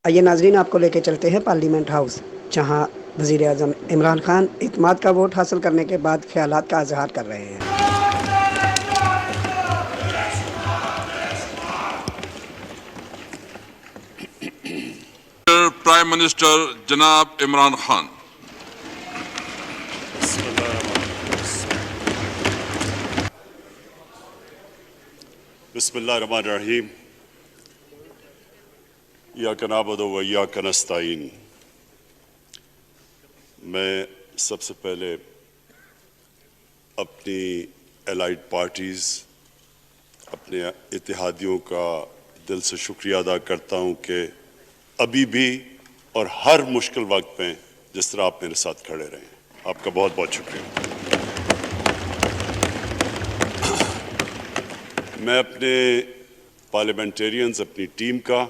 آئیے ناظرین، آپ کو لے کے چلتے ہیں پارلیمنٹ ہاؤس، جہاں وزیر اعظم عمران خان اعتماد کا ووٹ حاصل کرنے کے بعد خیالات کا اظہار کر رہے ہیں۔ پرائم منسٹر جناب عمران خان۔ بسم اللہ الرحمن الرحیم۔ ایاک نعبد و ایاک نستعین۔ میں سب سے پہلے اپنی الائڈ پارٹیز، اپنے اتحادیوں کا دل سے شکریہ ادا کرتا ہوں کہ ابھی بھی اور ہر مشکل وقت میں جس طرح آپ میرے ساتھ کھڑے رہے ہیں، آپ کا بہت بہت شکریہ۔ میں اپنے پارلیمنٹیرینز، اپنی ٹیم کا،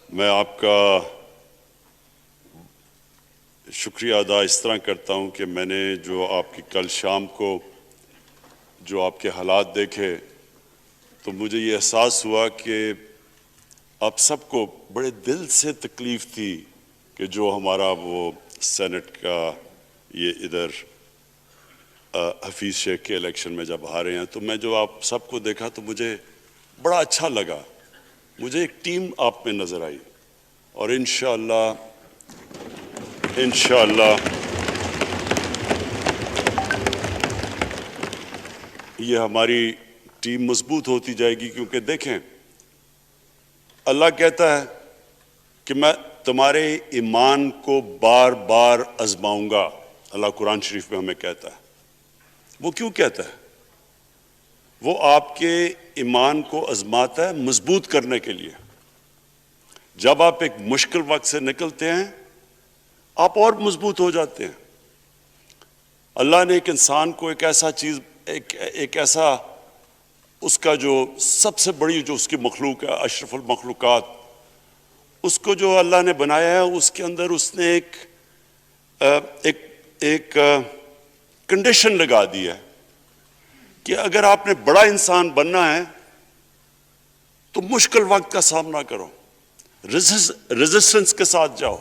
میں آپ کا شکریہ ادا اس طرح کرتا ہوں کہ میں نے جو آپ کی کل شام کو جو آپ کے حالات دیکھے تو مجھے یہ احساس ہوا کہ آپ سب کو بڑے دل سے تکلیف تھی کہ جو ہمارا وہ سینٹ کا یہ ادھر حفیظ شیخ کے الیکشن میں جب ہارے ہیں، تو میں جو آپ سب کو دیکھا تو مجھے بڑا اچھا لگا۔ مجھے ایک ٹیم آپ میں نظر آئی، اور انشاءاللہ یہ ہماری ٹیم مضبوط ہوتی جائے گی، کیونکہ دیکھیں اللہ کہتا ہے کہ میں تمہارے ایمان کو بار بار آزماؤں گا۔ اللہ قرآن شریف میں ہمیں کہتا ہے۔ وہ کیوں کہتا ہے؟ وہ آپ کے ایمان کو آزماتا ہے مضبوط کرنے کے لیے۔ جب آپ ایک مشکل وقت سے نکلتے ہیں آپ اور مضبوط ہو جاتے ہیں۔ اللہ نے ایک انسان کو ایک ایسا اس کا جو سب سے بڑی جو اس کی مخلوق ہے، اشرف المخلوقات، اس کو جو اللہ نے بنایا ہے، اس کے اندر اس نے ایک کنڈیشن لگا دی ہے کہ اگر آپ نے بڑا انسان بننا ہے تو مشکل وقت کا سامنا کرو، ریزسٹنس کے ساتھ جاؤ۔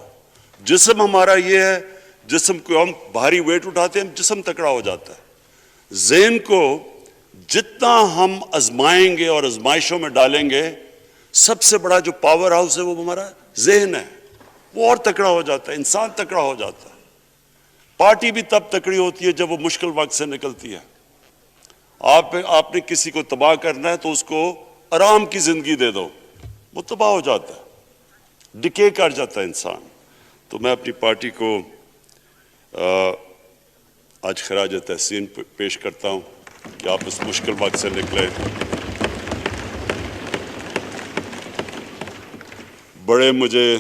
جسم ہمارا یہ ہے، جسم کو ہم بھاری ویٹ اٹھاتے ہیں، جسم تکڑا ہو جاتا ہے۔ ذہن کو جتنا ہم آزمائیں گے اور آزمائشوں میں ڈالیں گے، سب سے بڑا جو پاور ہاؤس ہے وہ ہمارا ذہن ہے، وہ اور تکڑا ہو جاتا ہے، انسان تکڑا ہو جاتا ہے۔ پارٹی بھی تب تکڑی ہوتی ہے جب وہ مشکل وقت سے نکلتی ہے۔ آپ نے کسی کو تباہ کرنا ہے تو اس کو آرام کی زندگی دے دو، وہ تباہ ہو جاتا ہے، ڈکے کر جاتا ہے انسان۔ تو میں اپنی پارٹی کو آج خراج تحسین پیش کرتا ہوں کہ آپ اس مشکل وقت سے نکلے۔ بڑے مجھے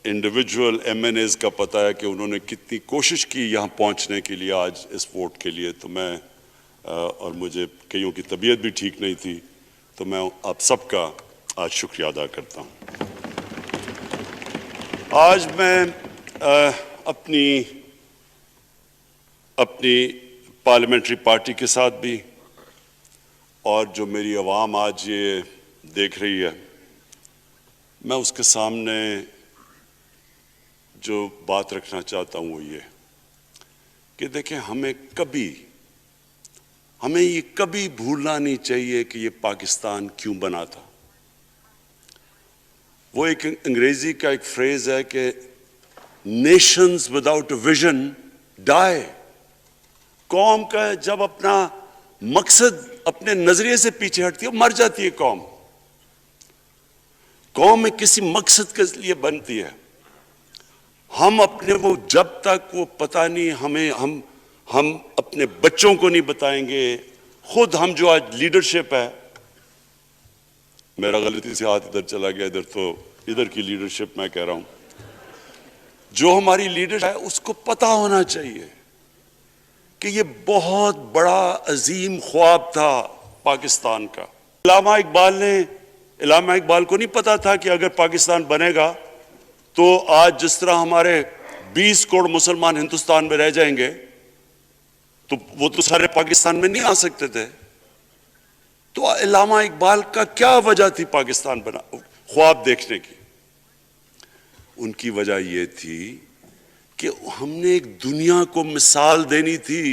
انڈیویجول ایم این ایز کا پتہ ہے کہ انہوں نے کتنی کوشش کی یہاں پہنچنے کے لیے، آج اس ووٹ کے لیے۔ تو میں اور مجھے کئیوں کی طبیعت بھی ٹھیک نہیں تھی، تو میں آپ سب کا آج شکریہ ادا کرتا ہوں۔ آج میں اپنی پارلیمنٹری پارٹی کے ساتھ بھی، اور جو میری عوام آج یہ دیکھ رہی ہے، میں اس کے سامنے جو بات رکھنا چاہتا ہوں وہ یہ کہ دیکھیں، ہمیں یہ کبھی بھولنا نہیں چاہیے کہ یہ پاکستان کیوں بنا تھا۔ وہ ایک انگریزی کا ایک فریز ہے کہ نیشنز وداؤٹ ویژن ڈائی۔ قوم کا جب اپنا مقصد اپنے نظریے سے پیچھے ہٹتی ہے، مر جاتی ہے قوم۔ قوم میں کسی مقصد کے لیے بنتی ہے۔ ہم اپنے وہ جب تک وہ پتہ نہیں ہم اپنے بچوں کو نہیں بتائیں گے، خود ہم جو آج لیڈرشپ ہے، میرا غلطی سے ہاتھ ادھر چلا گیا، ادھر کی لیڈرشپ میں کہہ رہا ہوں، جو ہماری لیڈر ہے اس کو پتہ ہونا چاہیے کہ یہ بہت بڑا عظیم خواب تھا پاکستان کا۔ علامہ اقبال کو نہیں پتا تھا کہ اگر پاکستان بنے گا تو آج جس طرح ہمارے 20 کروڑ مسلمان ہندوستان میں رہ جائیں گے تو وہ تو سارے پاکستان میں نہیں آ سکتے تھے۔ تو علامہ اقبال کا کیا وجہ تھی پاکستان خواب دیکھنے کی؟ ان کی وجہ یہ تھی کہ ہم نے ایک دنیا کو مثال دینی تھی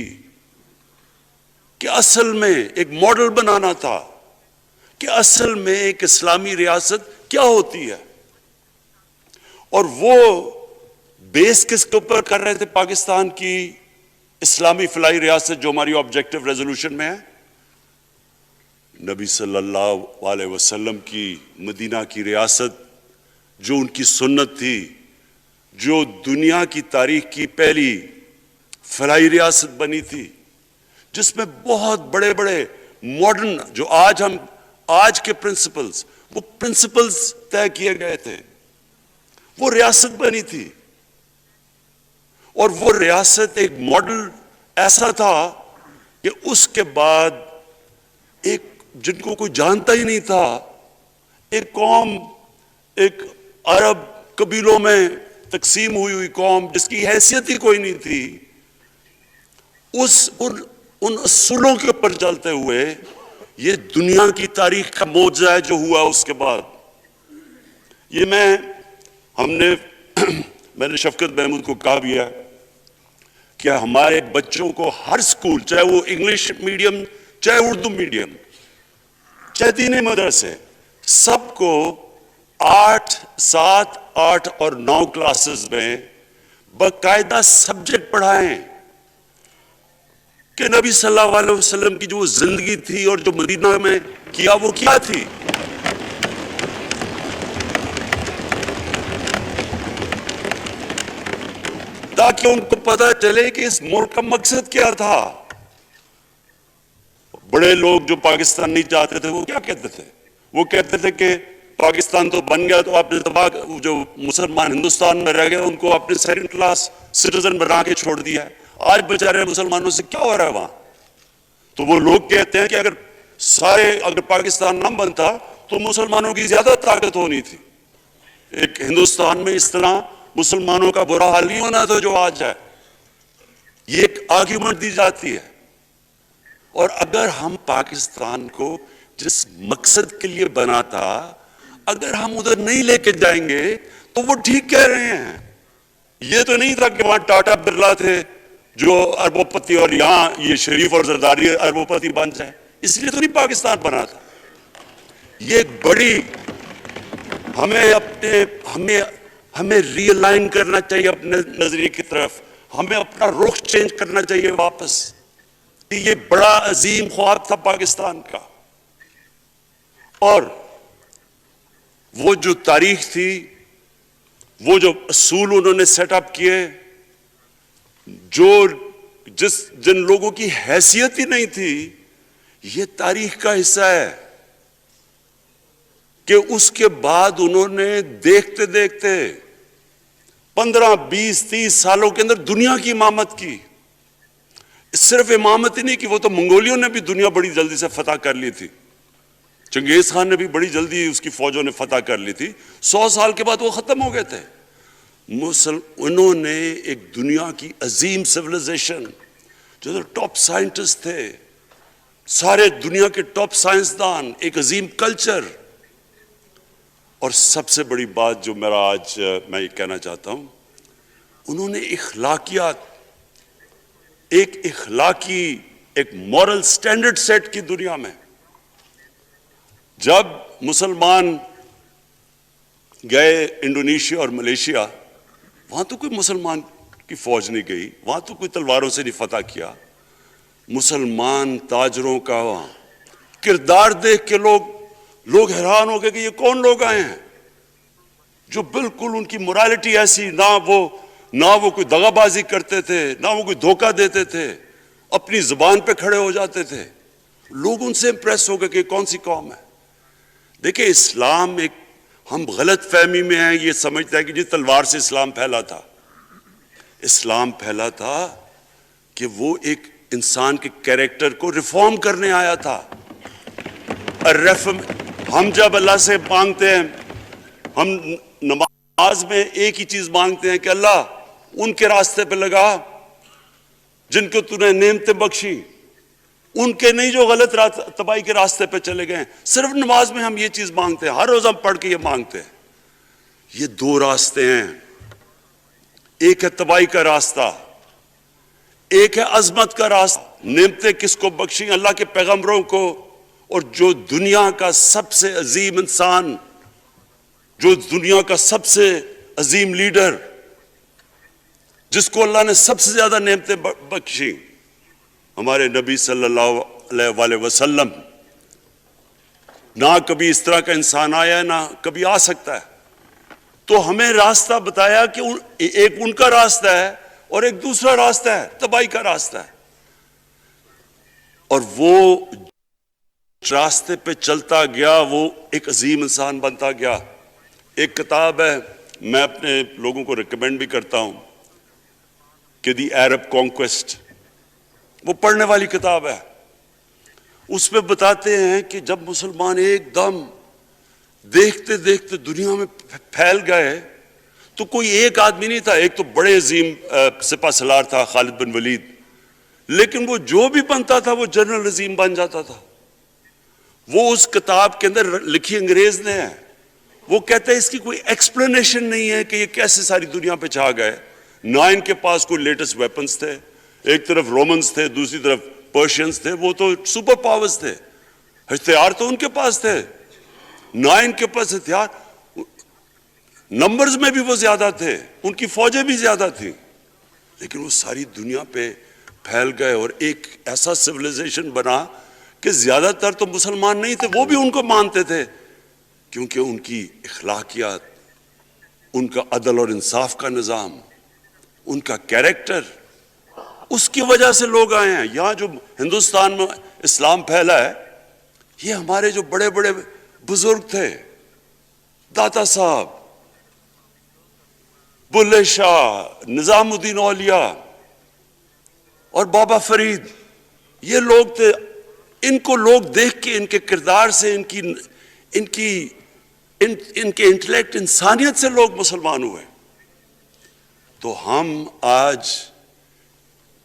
کہ اصل میں ایک ماڈل بنانا تھا کہ اصل میں ایک اسلامی ریاست کیا ہوتی ہے. اور وہ بیس کس کے اوپر کر رہے تھے پاکستان کی اسلامی فلاحی ریاست جو ہماری آبجیکٹو ریزولوشن میں ہے؟ نبی صلی اللہ علیہ وسلم کی مدینہ کی ریاست جو ان کی سنت تھی، جو دنیا کی تاریخ کی پہلی فلاحی ریاست بنی تھی، جس میں بہت بڑے بڑے ماڈرن جو آج کے پرنسپلز، وہ پرنسپلز طے کیے گئے تھے. وہ ریاست بنی تھی اور وہ ریاست ایک ماڈل ایسا تھا کہ اس کے بعد ایک جن کو کوئی جانتا ہی نہیں تھا، ایک قوم، ایک عرب قبیلوں میں تقسیم ہوئی قوم جس کی حیثیت ہی کوئی نہیں تھی، ان اصولوں کے اوپر چلتے ہوئے یہ دنیا کی تاریخ کا معجزہ ہے جو ہوا اس کے بعد. یہ میں نے شفقت محمود کو کہا بھی ہے کہ ہمارے بچوں کو ہر سکول، چاہے وہ انگلش میڈیم، چاہے اردو میڈیم، چاہے دینی مدرسے، سب کو 8، 7، 8 اور 9 کلاسز میں باقاعدہ سبجیکٹ پڑھائیں کہ نبی صلی اللہ علیہ وسلم کی جو زندگی تھی اور جو مدینہ میں کیا وہ کیا تھی. تاکہ ان کو پتہ چلے کہ اس ملک کا مقصد کیا تھا. بڑے لوگ جو پاکستان نہیں چاہتے تھے وہ کیا کہتے تھے؟ وہ کہتے تھے کہ پاکستان تو بن گیا تو آپ نے جو مسلمان ہندوستان میں رہ گئے ان کو اپنے سیکنڈ کلاس سٹیزن بنا کے چھوڑ دیا ہے. آج بیچارے مسلمانوں سے کیا ہو رہا ہے وہاں؟ تو وہ لوگ کہتے ہیں کہ اگر پاکستان نہ بنتا تو مسلمانوں کی زیادہ طاقت ہونی تھی. ایک ہندوستان میں اس طرح مسلمانوں کا برا حال نہیں ہونا تھا جو آج ہے. یہ ایک آرگیومنٹ دی جاتی ہے. اور اگر ہم پاکستان کو جس مقصد کے لیے بنا تھا اگر ہم ادھر نہیں لے کے جائیں گے تو وہ ٹھیک کہہ رہے ہیں. یہ تو نہیں تھا کہ وہاں ٹاٹا برلا تھے جو اربوں پتی اور یہاں یہ شریف اور زرداری اربوں پتی بن جائیں. اس لیے تو نہیں پاکستان بنا تھا. یہ ایک بڑی ہمیں ری الائن کرنا چاہیے اپنے نظریے کی طرف. ہمیں اپنا رخ چینج کرنا چاہیے واپس. یہ بڑا عظیم خواب تھا پاکستان کا. اور وہ جو تاریخ تھی، وہ جو اصول انہوں نے سیٹ اپ کیے، جن لوگوں کی حیثیت ہی نہیں تھی، یہ تاریخ کا حصہ ہے کہ اس کے بعد انہوں نے دیکھتے دیکھتے 15، 20، 30 سالوں کے اندر دنیا کی امامت کی. صرف امامت ہی نہیں کہ وہ تو منگولیوں نے بھی دنیا بڑی جلدی سے فتح کر لی تھی. چنگیز خان نے بھی بڑی جلدی اس کی فوجوں نے فتح کر لی تھی. 100 سال کے بعد وہ ختم ہو گئے تھے. انہوں نے ایک دنیا کی عظیم سویلائزیشن، جو ٹاپ سائنٹسٹ تھے، سارے دنیا کے ٹاپ سائنسدان، ایک عظیم کلچر. اور سب سے بڑی بات جو آج میں یہ کہنا چاہتا ہوں، انہوں نے اخلاقیات، ایک مورل سٹینڈرڈ سیٹ کی دنیا میں. جب مسلمان گئے انڈونیشیا اور ملیشیا، وہاں تو کوئی مسلمان کی فوج نہیں گئی، وہاں تو کوئی تلواروں سے نہیں فتح کیا. مسلمان تاجروں کا وہاں کردار دیکھ کے لوگ حیران ہو گئے کہ یہ کون لوگ آئے ہیں جو بالکل ان کی morality ایسی، نہ وہ کوئی دغا بازی کرتے تھے، نہ وہ کوئی دھوکہ دیتے تھے، اپنی زبان پہ کھڑے ہو جاتے تھے. لوگ ان سے امپریس ہو گئے کہ کون سی قوم ہے. دیکھیں اسلام ہم غلط فہمی میں ہیں، یہ سمجھتا ہے کہ تلوار سے اسلام پھیلا تھا. اسلام پھیلا تھا کہ وہ ایک انسان کے کیریکٹر کو ریفارم کرنے آیا تھا. ہم جب اللہ سے مانگتے ہیں، ہم نماز میں ایک ہی چیز مانگتے ہیں کہ اللہ ان کے راستے پہ لگا جن کو تو نے نعمتیں بخشی، ان کے نہیں جو غلط تباہی کے راستے پہ چلے گئے. صرف نماز میں ہم یہ چیز مانگتے ہیں، ہر روز ہم پڑھ کے یہ مانگتے ہیں. یہ دو راستے ہیں، ایک ہے تباہی کا راستہ، ایک ہے عظمت کا راستہ۔ نعمتیں کس کو بخشیں؟ اللہ کے پیغمبروں کو، اور جو دنیا کا سب سے عظیم انسان، جو دنیا کا سب سے عظیم لیڈر، جس کو اللہ نے سب سے زیادہ نعمتیں بخشیں، ہمارے نبی صلی اللہ علیہ وسلم۔ نہ کبھی اس طرح کا انسان آیا، نہ کبھی آ سکتا ہے۔ تو ہمیں راستہ بتایا کہ ایک ان کا راستہ ہے اور ایک دوسرا راستہ ہے، تباہی کا راستہ ہے۔ اور وہ راستے پہ چلتا گیا، وہ ایک عظیم انسان بنتا گیا۔ ایک کتاب ہے، میں اپنے لوگوں کو ریکمینڈ بھی کرتا ہوں کہ دی عرب کانکویسٹ، وہ پڑھنے والی کتاب ہے۔ اس میں بتاتے ہیں کہ جب مسلمان ایک دم دیکھتے دیکھتے دنیا میں پھیل گئے، تو کوئی ایک آدمی نہیں تھا۔ ایک تو بڑے عظیم سپہ سالار تھا خالد بن ولید، لیکن وہ جو بھی بنتا تھا وہ جنرل عظیم بن جاتا تھا۔ وہ اس کتاب کے اندر لکھی انگریز نے ہے، وہ کہتے ہیں اس کی کوئی ایکسپلینیشن نہیں ہے کہ یہ کیسے ساری دنیا پہ چھا گئے۔ نہ ان کے پاس کوئی لیٹسٹ ویپنز تھے، ایک طرف رومنز تھے، دوسری طرف پرشینز تھے، وہ تو سپر پاورز تھے، ہتھیار تو ان کے پاس تھے۔ نہ ان کے پاس ہتھیار، نمبرز میں بھی وہ زیادہ تھے، ان کی فوجیں بھی زیادہ تھیں، لیکن وہ ساری دنیا پہ پھیل گئے اور ایک ایسا سویلائزیشن بنا کہ زیادہ تر تو مسلمان نہیں تھے، وہ بھی ان کو مانتے تھے، کیونکہ ان کی اخلاقیات، ان کا عدل اور انصاف کا نظام، ان کا کیریکٹر، اس کی وجہ سے لوگ آئے ہیں۔ یہاں جو ہندوستان میں اسلام پھیلا ہے، یہ ہمارے جو بڑے بڑے بزرگ تھے، داتا صاحب، بلے شاہ، نظام الدین اولیاء اور بابا فرید، یہ لوگ تھے۔ ان کو لوگ دیکھ کے، ان کے کردار سے، ان کے انٹلیکٹ، انسانیت سے لوگ مسلمان ہوئے۔ تو ہم آج،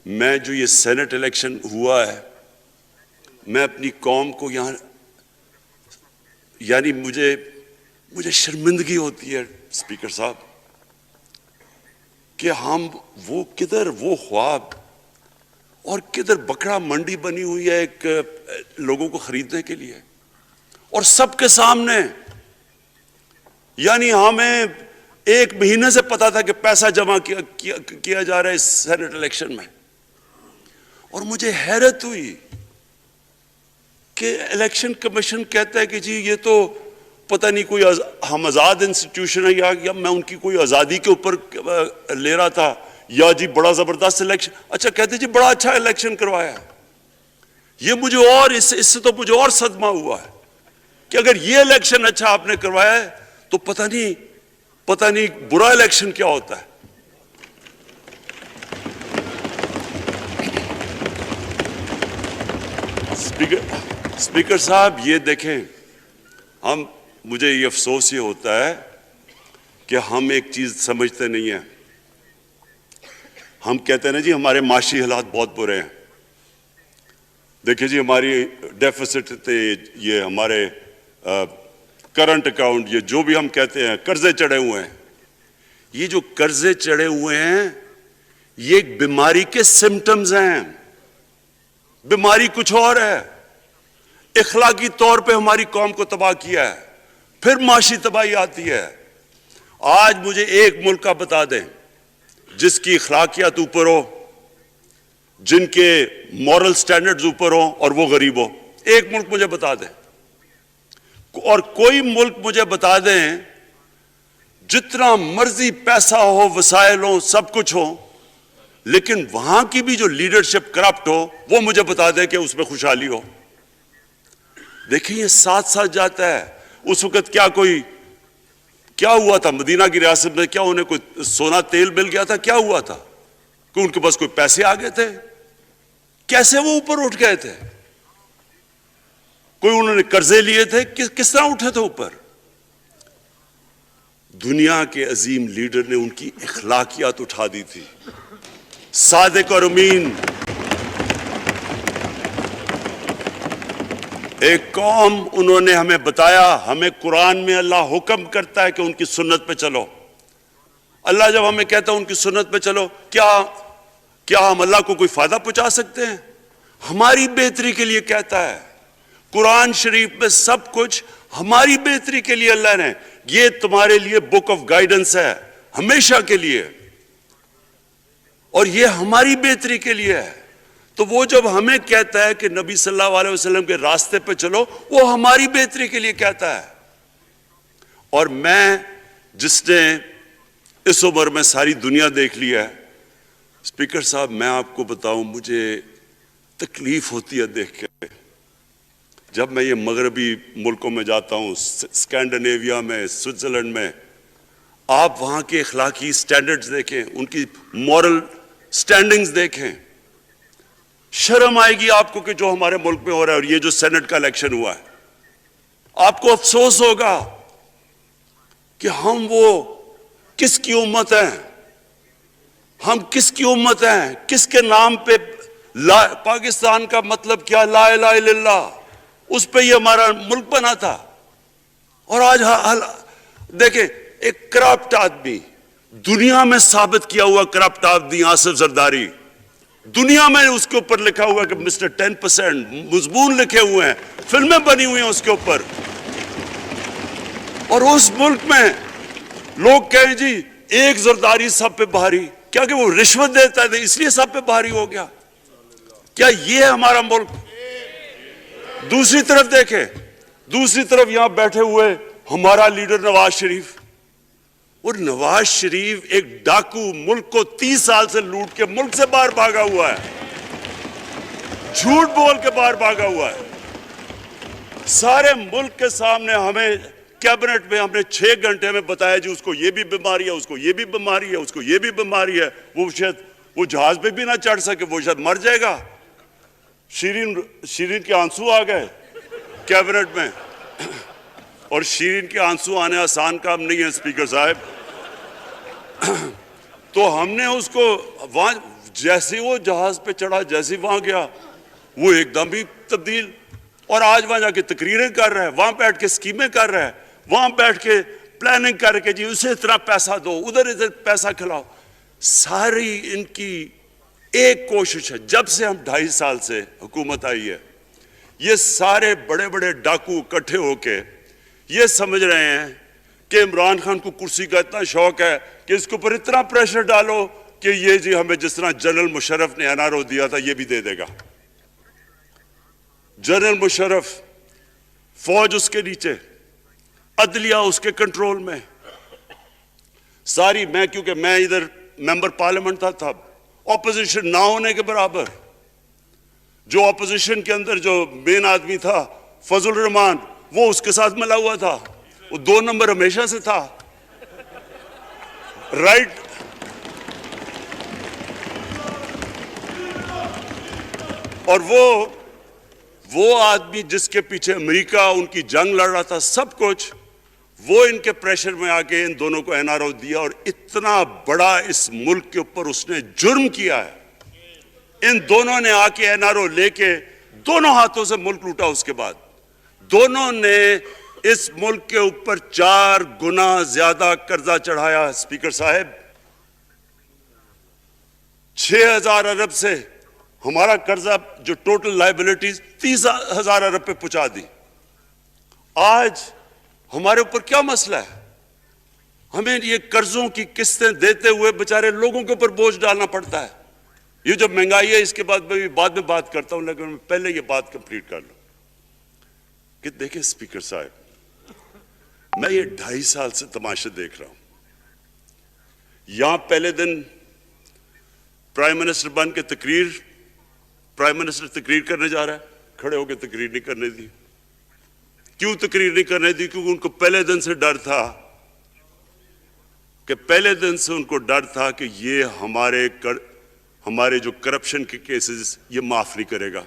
میں جو یہ سینٹ الیکشن ہوا ہے، میں اپنی قوم کو یہاں، یعنی مجھے شرمندگی ہوتی ہے اسپیکر صاحب کہ ہم وہ کدھر وہ خواب اور کدھر بکرا منڈی بنی ہوئی ہے ایک لوگوں کو خریدنے کے لیے، اور سب کے سامنے۔ یعنی ہمیں ایک مہینے سے پتا تھا کہ پیسہ جمع کیا جا رہا ہے اس سینٹ الیکشن میں، اور مجھے حیرت ہوئی کہ الیکشن کمیشن کہتا ہے کہ جی یہ تو پتہ نہیں کوئی ہم آزاد انسٹیٹیوشن ہے، یا میں ان کی کوئی آزادی کے اوپر لے رہا تھا، یا جی بڑا زبردست الیکشن۔ اچھا کہتے جی بڑا اچھا الیکشن کروایا ہے۔ یہ مجھے اور اس سے تو مجھے اور صدمہ ہوا ہے کہ اگر یہ الیکشن اچھا آپ نے کروایا ہے تو پتہ نہیں برا الیکشن کیا ہوتا ہے۔ اسپیکر صاحب، یہ دیکھیں، مجھے یہ افسوس یہ ہوتا ہے کہ ہم ایک چیز سمجھتے نہیں ہیں۔ ہم کہتے ہیں نا جی ہمارے معاشی حالات بہت برے ہیں۔ دیکھیں جی ہماری ڈیفیسٹ تھے، یہ ہمارے کرنٹ اکاؤنٹ، یہ جو بھی ہم کہتے ہیں، قرضے چڑھے ہوئے ہیں۔ یہ جو قرضے چڑھے ہوئے ہیں، یہ ایک بیماری کے سمٹمز ہیں۔ بیماری کچھ اور ہے۔ اخلاقی طور پہ ہماری قوم کو تباہ کیا ہے، پھر معاشی تباہی آتی ہے۔ آج مجھے ایک ملک کا بتا دیں جس کی اخلاقیات اوپر ہو، جن کے مورل سٹینڈرڈز اوپر ہوں اور وہ غریب ہو۔ ایک ملک مجھے بتا دیں، اور کوئی ملک مجھے بتا دیں جتنا مرضی پیسہ ہو، وسائل ہو، سب کچھ ہو، لیکن وہاں کی بھی جو لیڈرشپ کرپٹ ہو، وہ مجھے بتا دیں کہ اس میں خوشحالی ہو۔ دیکھیں یہ ساتھ ساتھ جاتا ہے۔ اس وقت کیا ہوا تھا مدینہ کی ریاست میں؟ کیا انہیں کوئی سونا تیل مل گیا تھا؟ کیا ہوا تھا کہ ان کے پاس کوئی پیسے آ گئے تھے؟ کیسے وہ اوپر اٹھ گئے تھے؟ کوئی انہوں نے قرضے لیے تھے؟ کس طرح اٹھے تھے اوپر؟ دنیا کے عظیم لیڈر نے ان کی اخلاقیات اٹھا دی تھی، صادق اور امین، ایک قوم انہوں نے ہمیں بتایا, ہمیں قرآن میں اللہ حکم کرتا ہے کہ ان کی سنت پہ چلو. اللہ جب ہمیں کہتا ہے ان کی سنت پہ چلو, کیا ہم اللہ کو کوئی فائدہ پہنچا سکتے ہیں؟ ہماری بہتری کے لیے کہتا ہے. قرآن شریف میں سب کچھ ہماری بہتری کے لیے اللہ نے, یہ تمہارے لیے بک آف گائیڈنس ہے ہمیشہ کے لیے, اور یہ ہماری بہتری کے لیے ہے. تو وہ جب ہمیں کہتا ہے کہ نبی صلی اللہ علیہ وسلم کے راستے پہ چلو, وہ ہماری بہتری کے لیے کہتا ہے. اور میں, جس نے اس عمر میں ساری دنیا دیکھ لیا ہے, اسپیکر صاحب میں آپ کو بتاؤں, مجھے تکلیف ہوتی ہے دیکھ کے. جب میں یہ مغربی ملکوں میں جاتا ہوں, اسکینڈینیویا میں, سوئٹزرلینڈ میں, آپ وہاں کے اخلاقی سٹینڈرڈز دیکھیں, ان کی مورل سٹینڈنگز دیکھیں, شرم آئے گی آپ کو کہ جو ہمارے ملک میں ہو رہا ہے. اور یہ جو سینٹ کا الیکشن ہوا ہے, آپ کو افسوس ہوگا کہ ہم وہ کس کی امت ہیں, ہم کس کی امت ہیں, کس کے نام پہ پاکستان کا مطلب کیا, لا الہ الا اللہ, اس پہ یہ ہمارا ملک بنا تھا. اور آج دیکھیں, ایک کرپٹ آدمی, دنیا میں ثابت کیا ہوا کرپٹ آدمی آصف زرداری, دنیا میں اس کے اوپر لکھا ہوا کہ مسٹر 10%, مضمون لکھے ہوئے ہیں, فلمیں بنی ہوئی ہیں اس کے اوپر. اور اس ملک میں لوگ کہیں جی ایک زرداری سب پہ بھاری, کیا کہ وہ رشوت دیتا ہے اس لیے سب پہ بھاری ہو گیا. کیا یہ ہے ہمارا ملک؟ دوسری طرف دیکھیں, دوسری طرف یہاں بیٹھے ہوئے ہمارا لیڈر نواز شریف. اور نواز شریف ایک ڈاکو, ملک کو 30 سال سے لوٹ کے ملک سے باہر بھاگا ہوا ہے, جھوٹ بول کے باہر بھاگا ہوا ہے. سارے ملک کے سامنے ہمیں کیبنٹ میں ہم نے 6 گھنٹے میں بتایا جی اس کو یہ بھی بیماری ہے, اس کو یہ بھی بیماری ہے, اس کو یہ بھی بیماری ہے, وہ شاید وہ جہاز پہ بھی نہ چڑھ سکے, وہ شاید مر جائے گا. شیرین کے آنسو آ گئے کیبنٹ میں, اور شیرین کے آنسو آنے آسان کام نہیں ہے اسپیکر صاحب. تو ہم نے اس کو وہاں, جیسے وہ جہاز پہ چڑھا, جیسے وہاں گیا, وہ ایک دم بھی تبدیل. اور آج وہاں جا کے تقریریں کر رہا ہے, وہاں بیٹھ کے اسکیمیں کر رہا ہے, وہاں بیٹھ کے پلاننگ کر کے جی اسے اتنا پیسہ دو, ادھر پیسہ کھلاؤ. ساری ان کی ایک کوشش ہے, جب سے ہم 2.5 سال سے حکومت آئی ہے, یہ سارے بڑے بڑے ڈاکو اکٹھے ہو کے یہ سمجھ رہے ہیں کہ عمران خان کو کرسی کا اتنا شوق ہے کہ اس کے اوپر اتنا پریشر ڈالو کہ یہ جی ہمیں جس طرح جنرل مشرف نے NRO دیا تھا یہ بھی دے دے گا. جنرل مشرف, فوج اس کے نیچے, عدلیہ اس کے کنٹرول میں ساری. میں کیونکہ میں ادھر ممبر پارلیمنٹ تھا, اپوزیشن نہ ہونے کے برابر. جو اپوزیشن کے اندر جو مین آدمی تھا فضل الرحمان, وہ اس کے ساتھ ملا ہوا تھا, وہ 2 نمبر ہمیشہ سے تھا, رائٹ. اور وہ آدمی جس کے پیچھے امریکہ ان کی جنگ لڑ رہا تھا, سب کچھ وہ ان کے پریشر میں آ کے ان دونوں کو NRO دیا. اور اتنا بڑا اس ملک کے اوپر اس نے جرم کیا ہے. ان دونوں نے آ کے NRO لے کے دونوں ہاتھوں سے ملک لوٹا. اس کے بعد دونوں نے اس ملک کے اوپر 4 گنا زیادہ قرضہ چڑھایا. اسپیکر صاحب, 6,000 ارب سے ہمارا قرضہ جو ٹوٹل لائبلٹیز 30,000 ارب پہ پہنچا دی. آج ہمارے اوپر کیا مسئلہ ہے؟ ہمیں یہ قرضوں کی قسطیں دیتے ہوئے بیچارے لوگوں کے اوپر بوجھ ڈالنا پڑتا ہے. یہ جو مہنگائی ہے اس کے بعد میں بعد میں بات کرتا ہوں, لیکن میں پہلے یہ بات کمپلیٹ کر لوں کہ دیکھیں اسپیکر صاحب, میں یہ 2.5 سال سے تماشے دیکھ رہا ہوں. یہاں پہلے دن پرائم منسٹر بن کے پرائم منسٹر تقریر کرنے جا رہا ہے, کھڑے ہو کے تقریر نہیں کرنے دی. کیوں تقریر نہیں کرنے دی؟ کیونکہ ان کو پہلے دن سے ڈر تھا کہ یہ ہمارے جو کرپشن کے کیسز یہ معاف نہیں کرے گا.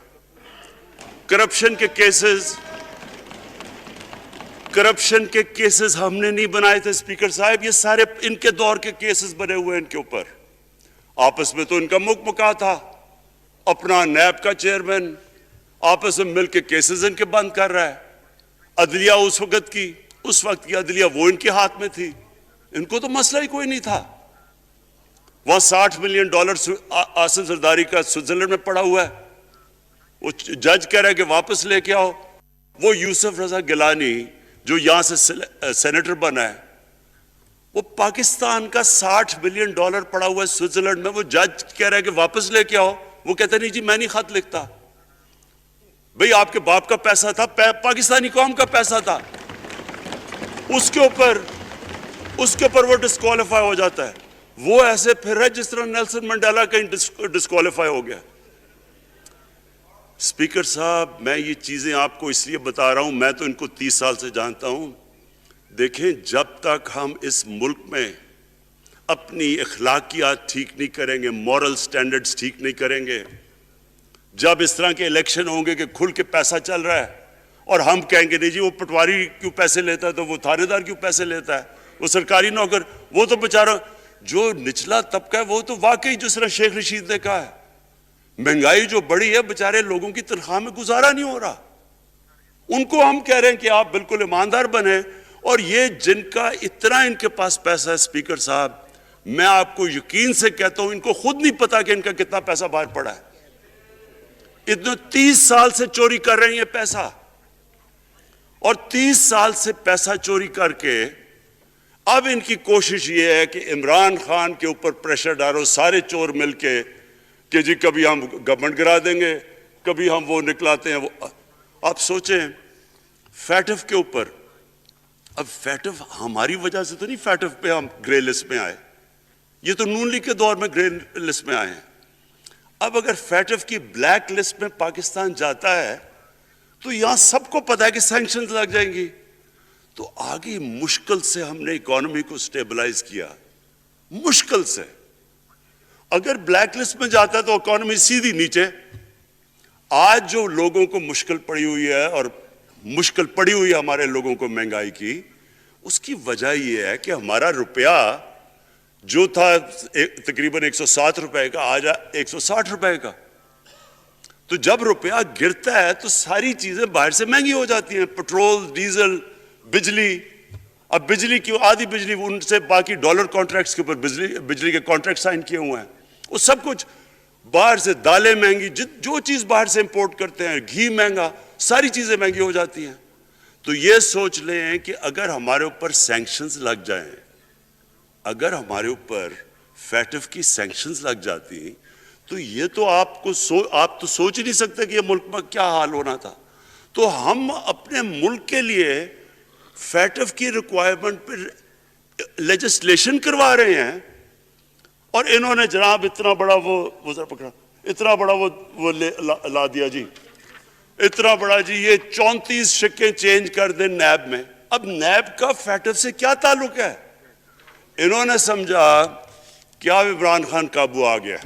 کرپشن کے کیسز ہم نے نہیں بنائے تھے اسپیکر صاحب, یہ سارے ان کے دور کے کیسز بنے ہوئے ان کے اوپر. آپس میں تو ان کا مکا تھا, اپنا نیب کا چیئرمین, آپس میں مل کے کیسز ان کے بند کر رہا ہے. عدلیہ اس وقت کی عدلیہ وہ ان کے ہاتھ میں تھی. ان کو تو مسئلہ ہی کوئی نہیں تھا. وہاں $60 ملین آصف زرداری کا سوئٹزرلینڈ میں پڑا ہوا ہے. وہ جج کہہ رہا ہے کہ واپس لے کے آؤ. وہ یوسف رضا گیلانی جو یہاں سے سینیٹر بنا ہے, وہ پاکستان کا $60 ملین پڑا ہوا ہے سوئٹزرلینڈ میں. وہ جج کہہ رہا ہے کہ واپس لے کے آؤ. وہ کہتا نہیں جی میں نہیں خط لکھتا. بھئی آپ کے باپ کا پیسہ تھا, پاکستانی قوم کا پیسہ تھا. اس کے اوپر وہ ڈسکوالیفائی ہو جاتا ہے. وہ ایسے پھر ہے جس طرح نیلسن منڈیلا کہیں ڈسکوالیفائی ہو گیا. اسپیکر صاحب, میں یہ چیزیں آپ کو اس لیے بتا رہا ہوں, میں تو ان کو 30 سال سے جانتا ہوں. دیکھیں, جب تک ہم اس ملک میں اپنی اخلاقیات ٹھیک نہیں کریں گے, مورل سٹینڈرڈز ٹھیک نہیں کریں گے, جب اس طرح کے الیکشن ہوں گے کہ کھل کے پیسہ چل رہا ہے اور ہم کہیں گے نہیں جی وہ پٹواری کیوں پیسے لیتا ہے, تو وہ تھانے دار کیوں پیسے لیتا ہے, وہ سرکاری نوکر, وہ تو بیچارہ جو نچلا طبقہ ہے وہ تو واقعی جس طرح شیخ رشید نے کہا ہے, مہنگائی جو بڑی ہے بیچارے لوگوں کی تنخواہ میں گزارا نہیں ہو رہا. ان کو ہم کہہ رہے ہیں کہ آپ بالکل ایماندار بنیں. اور یہ جن کا اتنا ان کے پاس پیسہ ہے اسپیکر صاحب, میں آپ کو یقین سے کہتا ہوں ان کو خود نہیں پتا کہ ان کا کتنا پیسہ باہر پڑا ہے. اتنے 30 سال سے چوری کر رہے ہیں یہ پیسہ, اور 30 سال سے پیسہ چوری کر کے اب ان کی کوشش یہ ہے کہ عمران خان کے اوپر پریشر ڈالو سارے چور مل کے کہ جی کبھی ہم گورنمنٹ گرا دیں گے, کبھی ہم وہ نکلاتے ہیں. وہ آپ سوچیں فیٹف کے اوپر, اب فیٹف ہماری وجہ سے تو نہیں فیٹف پہ ہم گرے لسٹ میں آئے, یہ تو نون لیگ کے دور میں گرے لسٹ میں آئے ہیں. اب اگر فیٹف کی بلیک لسٹ میں پاکستان جاتا ہے تو یہاں سب کو پتا ہے کہ سینکشنز لگ جائیں گی. تو آگے مشکل سے ہم نے اکانومی کو سٹیبلائز کیا, مشکل سے. اگر بلیک لسٹ میں جاتا ہے تو اکانومی سیدھی نیچے. آج جو لوگوں کو مشکل پڑی ہوئی ہے, اور مشکل پڑی ہوئی ہے ہمارے لوگوں کو مہنگائی کی, اس کی وجہ یہ ہے کہ ہمارا روپیہ جو تھا تقریباً 107 روپے کا, آج 160 روپے کا. تو جب روپیہ گرتا ہے تو ساری چیزیں باہر سے مہنگی ہو جاتی ہیں, پٹرول, ڈیزل, بجلی. اب بجلی کی آدھی بجلی ان سے باقی ڈالر کانٹریکٹس کے اوپر بجلی کے کانٹریکٹ سائن کیے ہوئے ہیں, وہ سب کچھ باہر سے. دالیں مہنگی, جو چیز باہر سے امپورٹ کرتے ہیں, گھی مہنگا, ساری چیزیں مہنگی ہو جاتی ہیں. تو یہ سوچ لیں کہ اگر ہمارے اوپر سینکشنز لگ جائیں, اگر ہمارے اوپر فیٹف کی سینکشنز لگ جاتی تو یہ تو آپ تو سوچ ہی نہیں سکتے کہ یہ ملک میں کیا حال ہونا تھا. تو ہم اپنے ملک کے لیے فیٹف کی ریکوائرمنٹ پر لیجسلیشن کروا رہے ہیں, اور انہوں نے جناب اتنا بڑا وہ ذرا پکڑا, اتنا بڑا وہ لا دیا جی, اتنا بڑا جی, یہ 34 شکیں چینج کر دیں نیب میں. اب نیب کا فیٹف سے کیا تعلق ہے؟ انہوں نے سمجھا کہ اب عمران خان قابو آ گیا,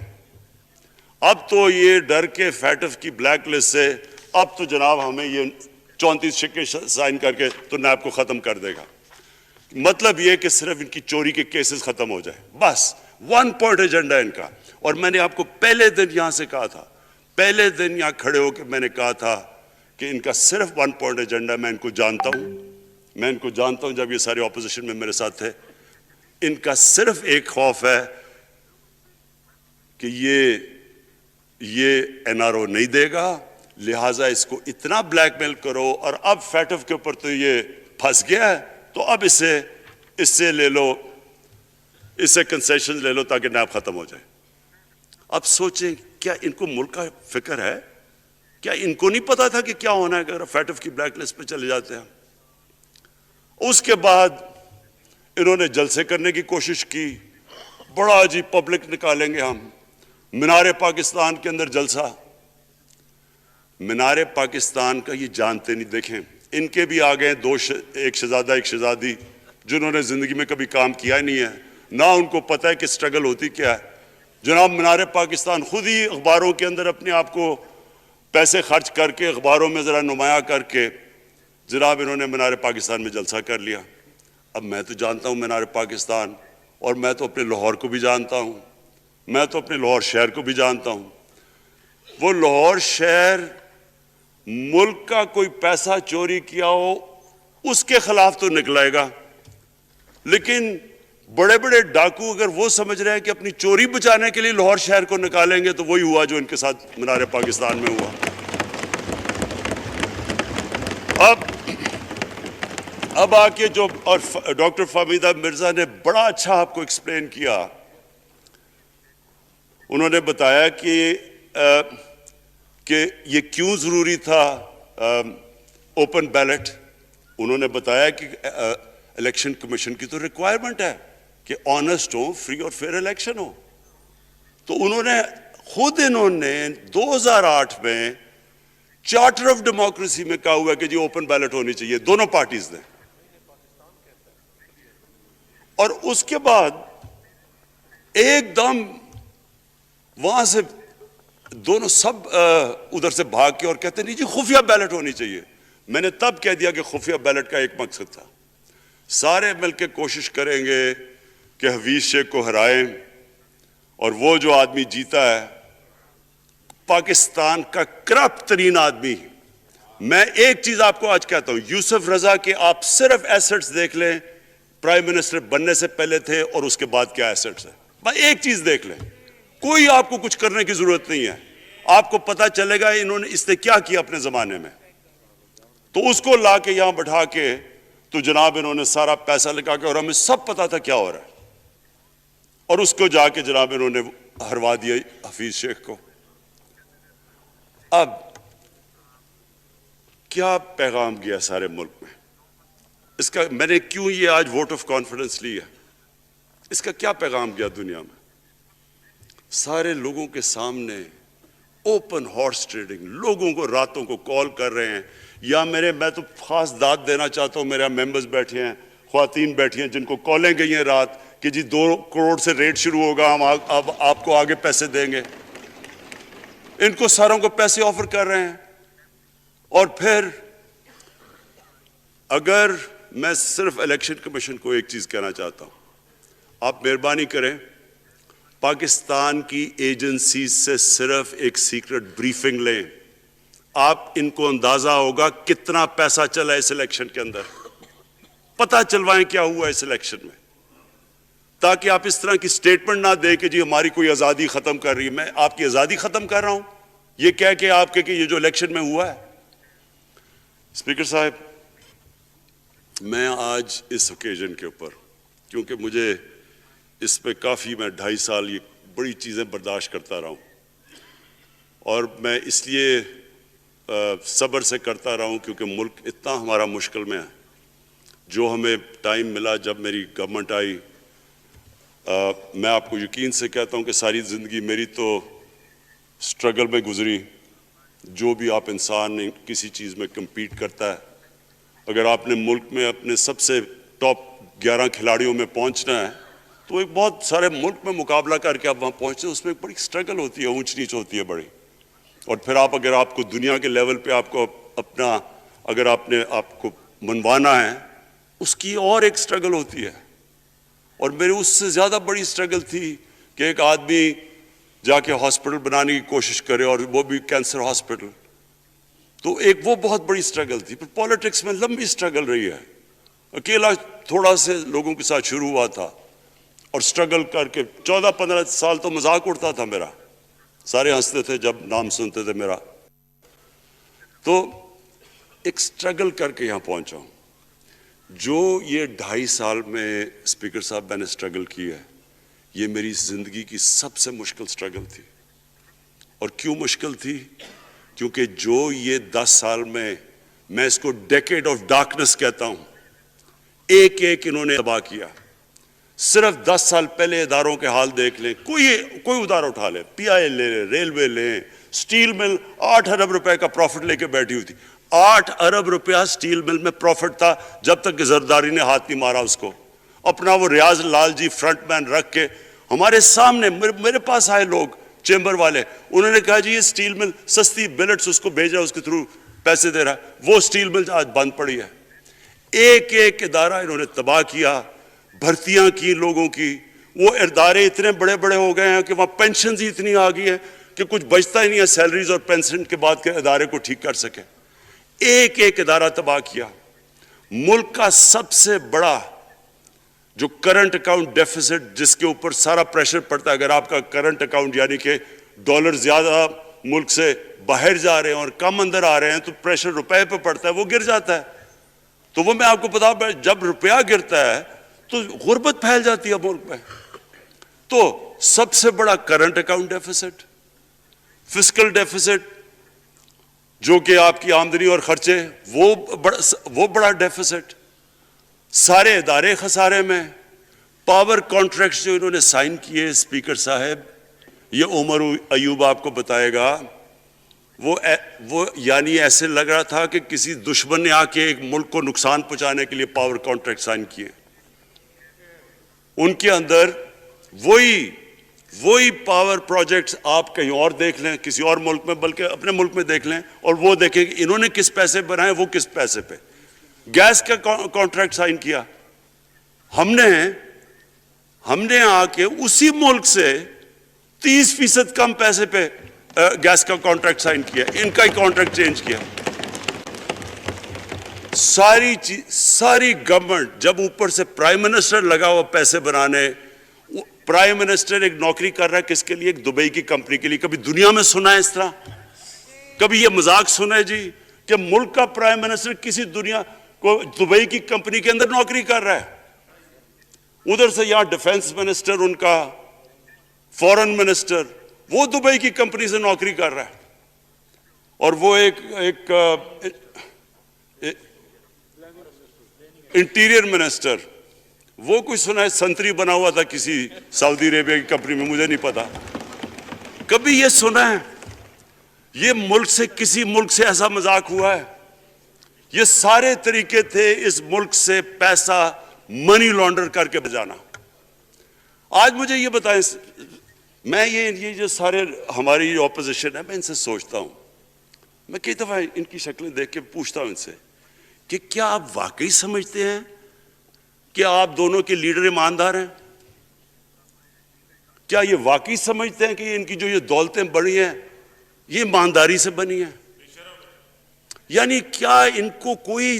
اب تو یہ ڈر کے فیٹف کی بلیک لسٹ سے اب تو جناب ہمیں یہ 34 شکیں سائن کر کے تو نیب کو ختم کر دے گا. مطلب یہ کہ صرف ان کی چوری کے کیسز ختم ہو جائے, بس 1 پوائنٹ ایجنڈا ان کا. اور میں نے آپ کو پہلے دن یہاں سے کہا تھا, پہلے دن یہاں کھڑے ہو کے میں نے کہا تھا کہ ان کا صرف 1 پوائنٹ ایجنڈا. میں ان کو جانتا ہوں, جب یہ سارے اپوزیشن میں میرے ساتھ تھے. ان کا صرف ایک خوف ہے کہ یہ NRO نہیں دے گا, لہٰذا اس کو اتنا بلیک میل کرو. اور اب فیٹف کے اوپر تو یہ پھنس گیا ہے, تو اب اس سے لے لو, اس سے کنسیشن لے لو تاکہ نیب ختم ہو جائے. اب سوچیں, کیا ان کو ملک کا فکر ہے؟ کیا ان کو نہیں پتا تھا کہ کیا ہونا ہے اگر فیٹف کی بلیک لسٹ پہ چلے جاتے ہیں؟ اس کے بعد انہوں نے جلسے کرنے کی کوشش کی, بڑا جی پبلک نکالیں گے ہم, مینار پاکستان کے اندر جلسہ. مینار پاکستان کا یہ جانتے نہیں. دیکھیں ان کے بھی آ گئے ایک شہزادہ ایک شہزادی جنہوں نے زندگی میں کبھی کام کیا ہی نہیں ہے, نہ ان کو پتہ ہے کہ سٹرگل ہوتی کیا ہے. جناب مینار پاکستان خود ہی اخباروں کے اندر اپنے آپ کو پیسے خرچ کر کے اخباروں میں ذرا نمایاں کر کے جناب انہوں نے مینار پاکستان میں جلسہ کر لیا. اب میں تو جانتا ہوں مینار پاکستان, اور میں تو اپنے لاہور کو بھی جانتا ہوں, میں تو اپنے لاہور شہر کو بھی جانتا ہوں. وہ لاہور شہر ملک کا کوئی پیسہ چوری کیا ہو اس کے خلاف تو نکلائے گا، لیکن بڑے بڑے ڈاکو اگر وہ سمجھ رہے ہیں کہ اپنی چوری بچانے کے لیے لاہور شہر کو نکالیں گے تو وہی ہوا جو ان کے ساتھ مینار پاکستان میں ہوا۔ اب آ کے جو اور ڈاکٹر فہمیدہ مرزا نے بڑا اچھا آپ کو ایکسپلین کیا، انہوں نے بتایا کہ یہ کیوں ضروری تھا اوپن بیلٹ۔ انہوں نے بتایا کہ الیکشن کمیشن کی تو ریکوائرمنٹ ہے کہ آنسٹ ہو، فری اور فیئر الیکشن ہو۔ تو انہوں نے 2008 میں چارٹر آف ڈیموکریسی میں کہا ہوا ہے کہ جی اوپن بیلٹ ہونی چاہیے، دونوں پارٹیز نے۔ اور اس کے بعد ایک دم وہاں سے دونوں سب ادھر سے بھاگ کے اور کہتے نہیں جی خفیہ بیلٹ ہونی چاہیے۔ میں نے تب کہہ دیا کہ خفیہ بیلٹ کا ایک مقصد تھا، سارے مل کے کوشش کریں گے کہ حفیظ شیخ کو ہرائیں، اور وہ جو آدمی جیتا ہے پاکستان کا کرپٹ ترین آدمی۔ میں ایک چیز آپ کو آج کہتا ہوں، یوسف رضا کے آپ صرف ایسٹس دیکھ لیں، پرائم منسٹر بننے سے پہلے تھے اور اس کے بعد کیا ایسٹس ہیں، بس ایک چیز دیکھ لیں، کوئی آپ کو کچھ کرنے کی ضرورت نہیں ہے، آپ کو پتہ چلے گا اس نے کیا کیا اپنے زمانے میں۔ تو اس کو لا کے یہاں بٹھا کے تو جناب انہوں نے سارا پیسہ لگا کے، اور ہمیں سب پتا تھا کیا ہو رہا ہے، اور اس کو جا کے جناب انہوں نے ہروا دیا حفیظ شیخ کو۔ اب کیا پیغام گیا سارے ملک میں اس کا؟ میں نے کیوں یہ آج ووٹ آف کانفیڈنس لی ہے، اس کا کیا پیغام گیا دنیا میں؟ سارے لوگوں کے سامنے اوپن ہارس ٹریڈنگ، لوگوں کو راتوں کو کال کر رہے ہیں، یا میں تو خاص داد دینا چاہتا ہوں، میرے ممبرز بیٹھے ہیں، خواتین بیٹھی ہیں جن کو کالیں گئی ہیں رات کہ جی 2 کروڑ سے ریٹ شروع ہوگا، ہم اب آپ کو آگے پیسے دیں گے۔ ان کو ساروں کو پیسے آفر کر رہے ہیں۔ اور پھر اگر میں صرف الیکشن کمیشن کو ایک چیز کہنا چاہتا ہوں، آپ مہربانی کریں پاکستان کی ایجنسی سے صرف ایک سیکرٹ بریفنگ لیں، آپ ان کو اندازہ ہوگا کتنا پیسہ چلا اس الیکشن کے اندر، پتہ چلوائیں کیا ہوا اس الیکشن میں، تاکہ آپ اس طرح کی سٹیٹمنٹ نہ دیں کہ جی ہماری کوئی آزادی ختم کر رہی ہے۔ میں آپ کی آزادی ختم کر رہا ہوں یہ کہہ کے آپ کہ یہ جو الیکشن میں ہوا ہے۔ اسپیکر صاحب، میں آج اس اوکیزن کے اوپر، کیونکہ مجھے اس پہ کافی، میں 2.5 سال یہ بڑی چیزیں برداشت کرتا رہا ہوں، اور میں اس لیے صبر سے کرتا رہا ہوں کیونکہ ملک اتنا ہمارا مشکل میں ہے۔ جو ہمیں ٹائم ملا جب میری گورنمنٹ آئی، میں آپ کو یقین سے کہتا ہوں کہ ساری زندگی میری تو سٹرگل میں گزری۔ جو بھی آپ انسان کسی چیز میں کمپیٹ کرتا ہے، اگر آپ نے ملک میں اپنے سب سے ٹاپ 11 کھلاڑیوں میں پہنچنا ہے تو ایک بہت سارے ملک میں مقابلہ کر کے آپ وہاں پہنچتے ہیں، اس میں ایک بڑی سٹرگل ہوتی ہے، اونچ نیچ ہوتی ہے بڑی۔ اور پھر اگر آپ کو دنیا کے لیول پہ آپ کو اپنا، اگر آپ نے آپ کو منوانا ہے، اس کی اور ایک سٹرگل ہوتی ہے۔ اور میرے اس سے زیادہ بڑی سٹرگل تھی کہ ایک آدمی جا کے ہاسپٹل بنانے کی کوشش کرے، اور وہ بھی کینسر ہاسپٹل، تو ایک وہ بہت بڑی سٹرگل تھی۔ پھر پالیٹکس میں لمبی سٹرگل رہی ہے، اکیلا تھوڑا سے لوگوں کے ساتھ شروع ہوا تھا، اور سٹرگل کر کے 14-15 سال تو مذاق اڑتا تھا میرا، سارے ہنستے تھے جب نام سنتے تھے میرا۔ تو ایک سٹرگل کر کے یہاں پہنچا ہوں۔ جو یہ 2.5 سال میں اسپیکر صاحب میں نے سٹرگل کی ہے، یہ میری زندگی کی سب سے مشکل سٹرگل تھی۔ اور کیوں مشکل تھی؟ کیونکہ جو یہ 10 سال میں اس کو ڈیکیڈ آف ڈارکنس کہتا ہوں، ایک انہوں نے تباہ کیا۔ صرف 10 سال پہلے اداروں کے حال دیکھ لیں، کوئی ادارہ اٹھا لیں، پی آئی لے لیں، ریلوے لیں، سٹیل مل 8 ارب روپے کا پروفٹ لے کے بیٹھی ہوئی تھی۔ 8 ارب روپیہ سٹیل مل میں پروفٹ تھا جب تک کہ زرداری نے ہاتھ نہیں مارا اس کو۔ اپنا وہ ریاض لال جی فرنٹ مین رکھ کے ہمارے سامنے، میرے پاس آئے لوگ چیمبر والے، انہوں نے کہا جی یہ سٹیل مل سستی بلٹس اس کو بھیجا، اس کے تھرو پیسے دے رہا ہے، وہ سٹیل مل آج بند پڑی ہے۔ ایک ادارہ انہوں نے تباہ کیا، بھرتیاں کی لوگوں کی، وہ ادارے اتنے بڑے بڑے ہو گئے ہیں کہ وہاں پینشنز ہی اتنی آ گئی ہیں کہ کچھ بچتا ہی نہیں ہے سیلریز اور پینشن کے بعد کے ادارے کو ٹھیک کر سکے. ایک ایک ادارہ تباہ کیا. ملک کا سب سے بڑا جو کرنٹ اکاؤنٹ ڈیفیسٹ جس کے اوپر سارا پریشر پڑتا ہے, اگر آپ کا کرنٹ اکاؤنٹ یعنی کہ ڈالر زیادہ ملک سے باہر جا رہے ہیں اور کم اندر آ رہے ہیں تو پریشر روپے پہ پڑتا ہے, وہ گر جاتا ہے. تو وہ میں آپ کو بتا, جب روپیہ گرتا ہے تو غربت پھیل جاتی ہے ملک میں. تو سب سے بڑا current account deficit, fiscal deficits جو کہ آپ کی آمدنی اور خرچے, وہ بڑا ڈیفیسٹ. سارے ادارے خسارے میں. پاور کانٹریکٹس جو انہوں نے سائن کیے اسپیکر صاحب, یہ عمر ایوب آپ کو بتائے گا, وہ یعنی ایسے لگ رہا تھا کہ کسی دشمن نے آ کے ایک ملک کو نقصان پہنچانے کے لیے پاور کانٹریکٹ سائن کیے. ان کے اندر وہی پاور پروجیکٹس آپ کہیں اور دیکھ لیں, کسی اور ملک میں, بلکہ اپنے ملک میں دیکھ لیں, اور وہ دیکھیں کہ انہوں نے کس پیسے بنائے, وہ کس پیسے پہ. گیس کا کانٹریکٹ سائن کیا ہم نے آ کے اسی ملک سے 30% کم پیسے پہ گیس کا کانٹریکٹ سائن کیا, ان کا ہی کانٹریکٹ چینج کیا. ساری گورنمنٹ جب اوپر سے پرائم منسٹر لگا ہوا پیسے بنانے, پرائم منسٹر ایک نوکری کر رہا ہے کس کے لیے, ایک دبئی کی کمپنی کے لیے. کبھی دنیا میں سنا ہے اس طرح؟ کبھی یہ مذاق سنا ہے جی کہ ملک کا پرائم منسٹر کسی دنیا کو دبئی کی کمپنی کے اندر نوکری کر رہا ہے؟ ادھر سے یہاں ڈیفنس منسٹر, ان کا فورن منسٹر, وہ دبئی کی کمپنی سے نوکری کر رہا ہے. اور وہ ایک انٹیریئر منسٹر, وہ کچھ سنا ہے سنتری بنا ہوا تھا کسی سعودی عربیہ کی کمپنی میں, مجھے نہیں پتا. کبھی یہ سنا ہے یہ ملک سے کسی ملک سے ایسا مذاق ہوا ہے؟ یہ سارے طریقے تھے اس ملک سے پیسہ منی لانڈر کر کے بجانا. آج مجھے یہ بتائیں, میں یہ جو سارے ہماری اپوزیشن ہے, میں ان سے سوچتا ہوں, میں کئی دفعہ ان کی شکلیں دیکھ کے پوچھتا ہوں ان سے کہ کیا آپ واقعی سمجھتے ہیں کہ آپ دونوں کے لیڈر ایماندار ہیں؟ کیا یہ واقعی سمجھتے ہیں کہ ان کی جو یہ دولتیں بڑی ہیں یہ ایمانداری سے بنی ہیں؟ یعنی کیا ان کو کوئی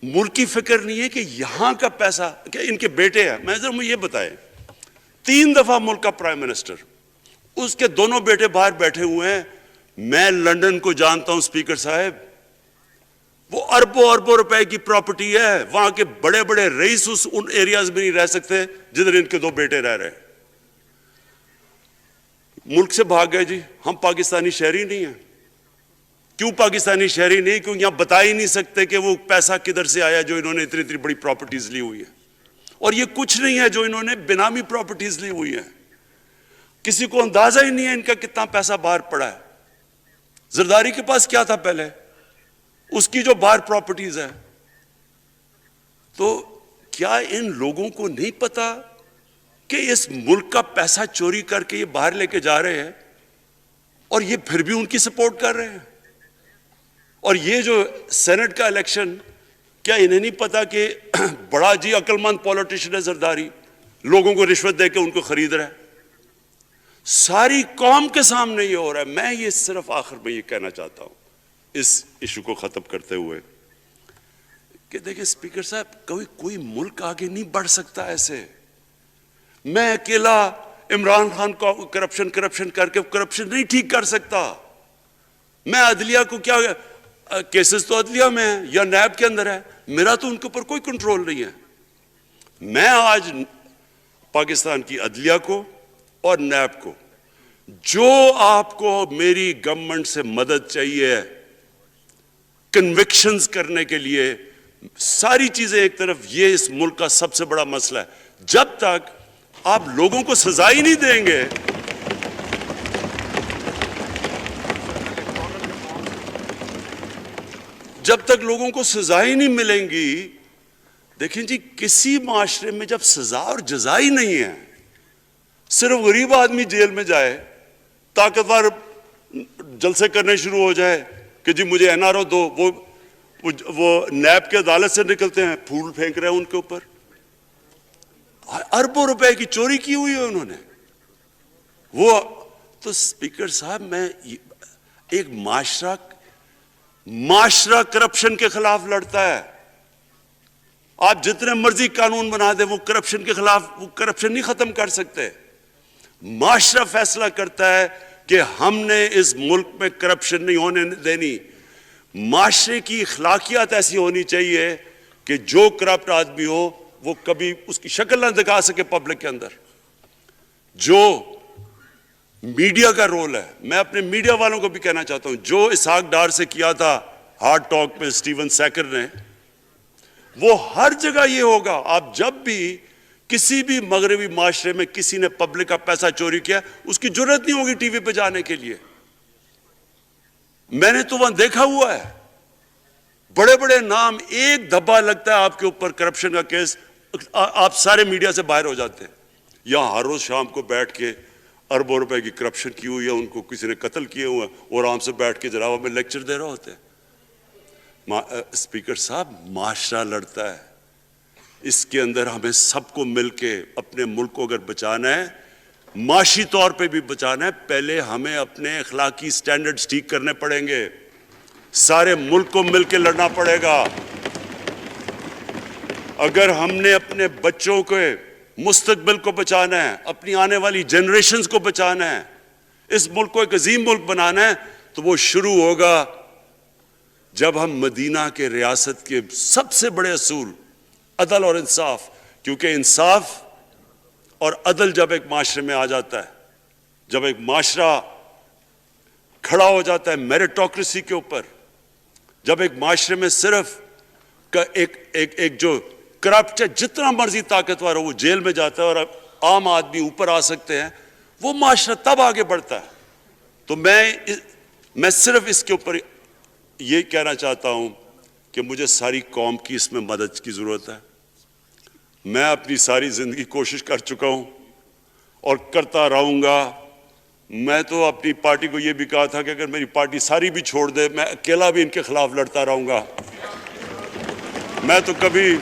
ملک کی فکر نہیں ہے کہ یہاں کا پیسہ, کہ ان کے بیٹے ہیں, میں ذرا مجھے یہ بتائیں, 3 دفعہ ملک کا پرائم منسٹر, اس کے دونوں بیٹے باہر بیٹھے ہوئے ہیں. میں لندن کو جانتا ہوں اسپیکر صاحب, وہ اربوں روپے کی پراپرٹی ہے, وہاں کے بڑے بڑے رئیس ان ایریاز میں نہیں رہ سکتے جدھر ان کے 2 بیٹے رہ رہے ہیں. ملک سے بھاگ گئے جی, ہم پاکستانی شہری نہیں ہیں. کیوں پاکستانی شہری نہیں؟ کیوں یہاں بتا ہی نہیں سکتے کہ وہ پیسہ کدھر سے آیا جو انہوں نے اتنی بڑی پراپرٹیز لی ہوئی ہے. اور یہ کچھ نہیں ہے جو انہوں نے بنامی پراپرٹیز لی ہوئی ہے. کسی کو اندازہ ہی نہیں ہے ان کا کتنا پیسہ باہر پڑا ہے. زرداری کے پاس کیا تھا پہلے, اس کی جو باہر پراپرٹیز ہے. تو کیا ان لوگوں کو نہیں پتا کہ اس ملک کا پیسہ چوری کر کے یہ باہر لے کے جا رہے ہیں, اور یہ پھر بھی ان کی سپورٹ کر رہے ہیں؟ اور یہ جو سینٹ کا الیکشن, کیا انہیں نہیں پتا کہ بڑا جی عقل مند پولیٹیشن ہے زرداری, لوگوں کو رشوت دے کے ان کو خرید رہا ہے. ساری قوم کے سامنے یہ ہو رہا ہے. میں یہ صرف آخر میں یہ کہنا چاہتا ہوں اس ایشو کو ختم کرتے ہوئے کہ دیکھیں اسپیکر صاحب, کوئی ملک آگے نہیں بڑھ سکتا ایسے. میں اکیلا عمران خان کو کرپشن کر کے کرپشن نہیں ٹھیک کر سکتا. میں عدلیہ کو کیا, کیسز تو عدلیہ میں ہے یا نیب کے اندر ہے, میرا تو ان کے اوپر کوئی کنٹرول نہیں ہے. میں آج پاکستان کی عدلیہ کو اور نیب کو, جو آپ کو میری گورنمنٹ سے مدد چاہیے کنوکشنز کرنے کے لیے, ساری چیزیں ایک طرف, یہ اس ملک کا سب سے بڑا مسئلہ ہے. جب تک آپ لوگوں کو سزا ہی نہیں دیں گے, جب تک لوگوں کو سزا ہی نہیں ملیں گی. دیکھیں جی, کسی معاشرے میں جب سزا اور جزا ہی نہیں ہے, صرف غریب آدمی جیل میں جائے, طاقتور جلسے کرنے شروع ہو جائے کہ جی مجھے این آر او دو, وہ نیب کے عدالت سے نکلتے ہیں, پھول پھینک رہے ہیں ان کے اوپر. اربوں روپے کی چوری کی ہوئی ہے انہوں نے. وہ تو اسپیکر صاحب میں ایک معاشرہ کرپشن کے خلاف لڑتا ہے. آپ جتنے مرضی قانون بنا دیں وہ کرپشن کے خلاف وہ کرپشن نہیں ختم کر سکتے. معاشرہ فیصلہ کرتا ہے کہ ہم نے اس ملک میں کرپشن نہیں ہونے دینی. معاشرے کی اخلاقیات ایسی ہونی چاہیے کہ جو کرپٹ آدمی ہو وہ کبھی اس کی شکل نہ دکھا سکے پبلک کے اندر. جو میڈیا کا رول ہے, میں اپنے میڈیا والوں کو بھی کہنا چاہتا ہوں, جو اسحاق ڈار سے کیا تھا ہارڈ ٹاک میں اسٹیون سیکر نے, وہ ہر جگہ یہ ہوگا. آپ جب بھی کسی بھی مغربی معاشرے میں کسی نے پبلک کا پیسہ چوری کیا, اس کی جرات نہیں ہوگی ٹی وی پہ جانے کے لیے. میں نے تو وہاں دیکھا ہوا ہے, بڑے بڑے نام, ایک دھبا لگتا ہے آپ کے اوپر کرپشن کا کیس, آپ سارے میڈیا سے باہر ہو جاتے ہیں. یہاں ہر روز شام کو بیٹھ کے اربوں روپے کی کرپشن کی ہوئی ہے, ان کو کسی نے قتل کیے ہوئے ہیں, اور آرام سے بیٹھ کے جناب میں لیکچر دے رہا ہوتے ہیں. اسپیکر صاحب, معاشرہ لڑتا ہے, اس کے اندر ہمیں سب کو مل کے اپنے ملک کو اگر بچانا ہے, معاشی طور پہ بھی بچانا ہے, پہلے ہمیں اپنے اخلاقی سٹینڈرڈز ٹھیک کرنے پڑیں گے. سارے ملک کو مل کے لڑنا پڑے گا. اگر ہم نے اپنے بچوں کے مستقبل کو بچانا ہے, اپنی آنے والی جنریشنز کو بچانا ہے, اس ملک کو ایک عظیم ملک بنانا ہے, تو وہ شروع ہوگا جب ہم مدینہ کے ریاست کے سب سے بڑے اصول عدل اور انصاف, کیونکہ انصاف اور عدل جب ایک معاشرے میں آ جاتا ہے, جب ایک معاشرہ کھڑا ہو جاتا ہے میریٹوکریسی کے اوپر, جب ایک معاشرے میں صرف ایک جو کرپٹ ہے, جتنا مرضی طاقتور ہو وہ جیل میں جاتا ہے اور عام آدمی اوپر آ سکتے ہیں, وہ معاشرہ تب آگے بڑھتا ہے. تو میں صرف اس کے اوپر یہ کہنا چاہتا ہوں کہ مجھے ساری قوم کی اس میں مدد کی ضرورت ہے. میں اپنی ساری زندگی کوشش کر چکا ہوں اور کرتا رہوں گا. میں تو اپنی پارٹی کو یہ بھی کہا تھا کہ اگر میری پارٹی ساری بھی چھوڑ دے, میں اکیلا بھی ان کے خلاف لڑتا رہوں گا. میں تو کبھی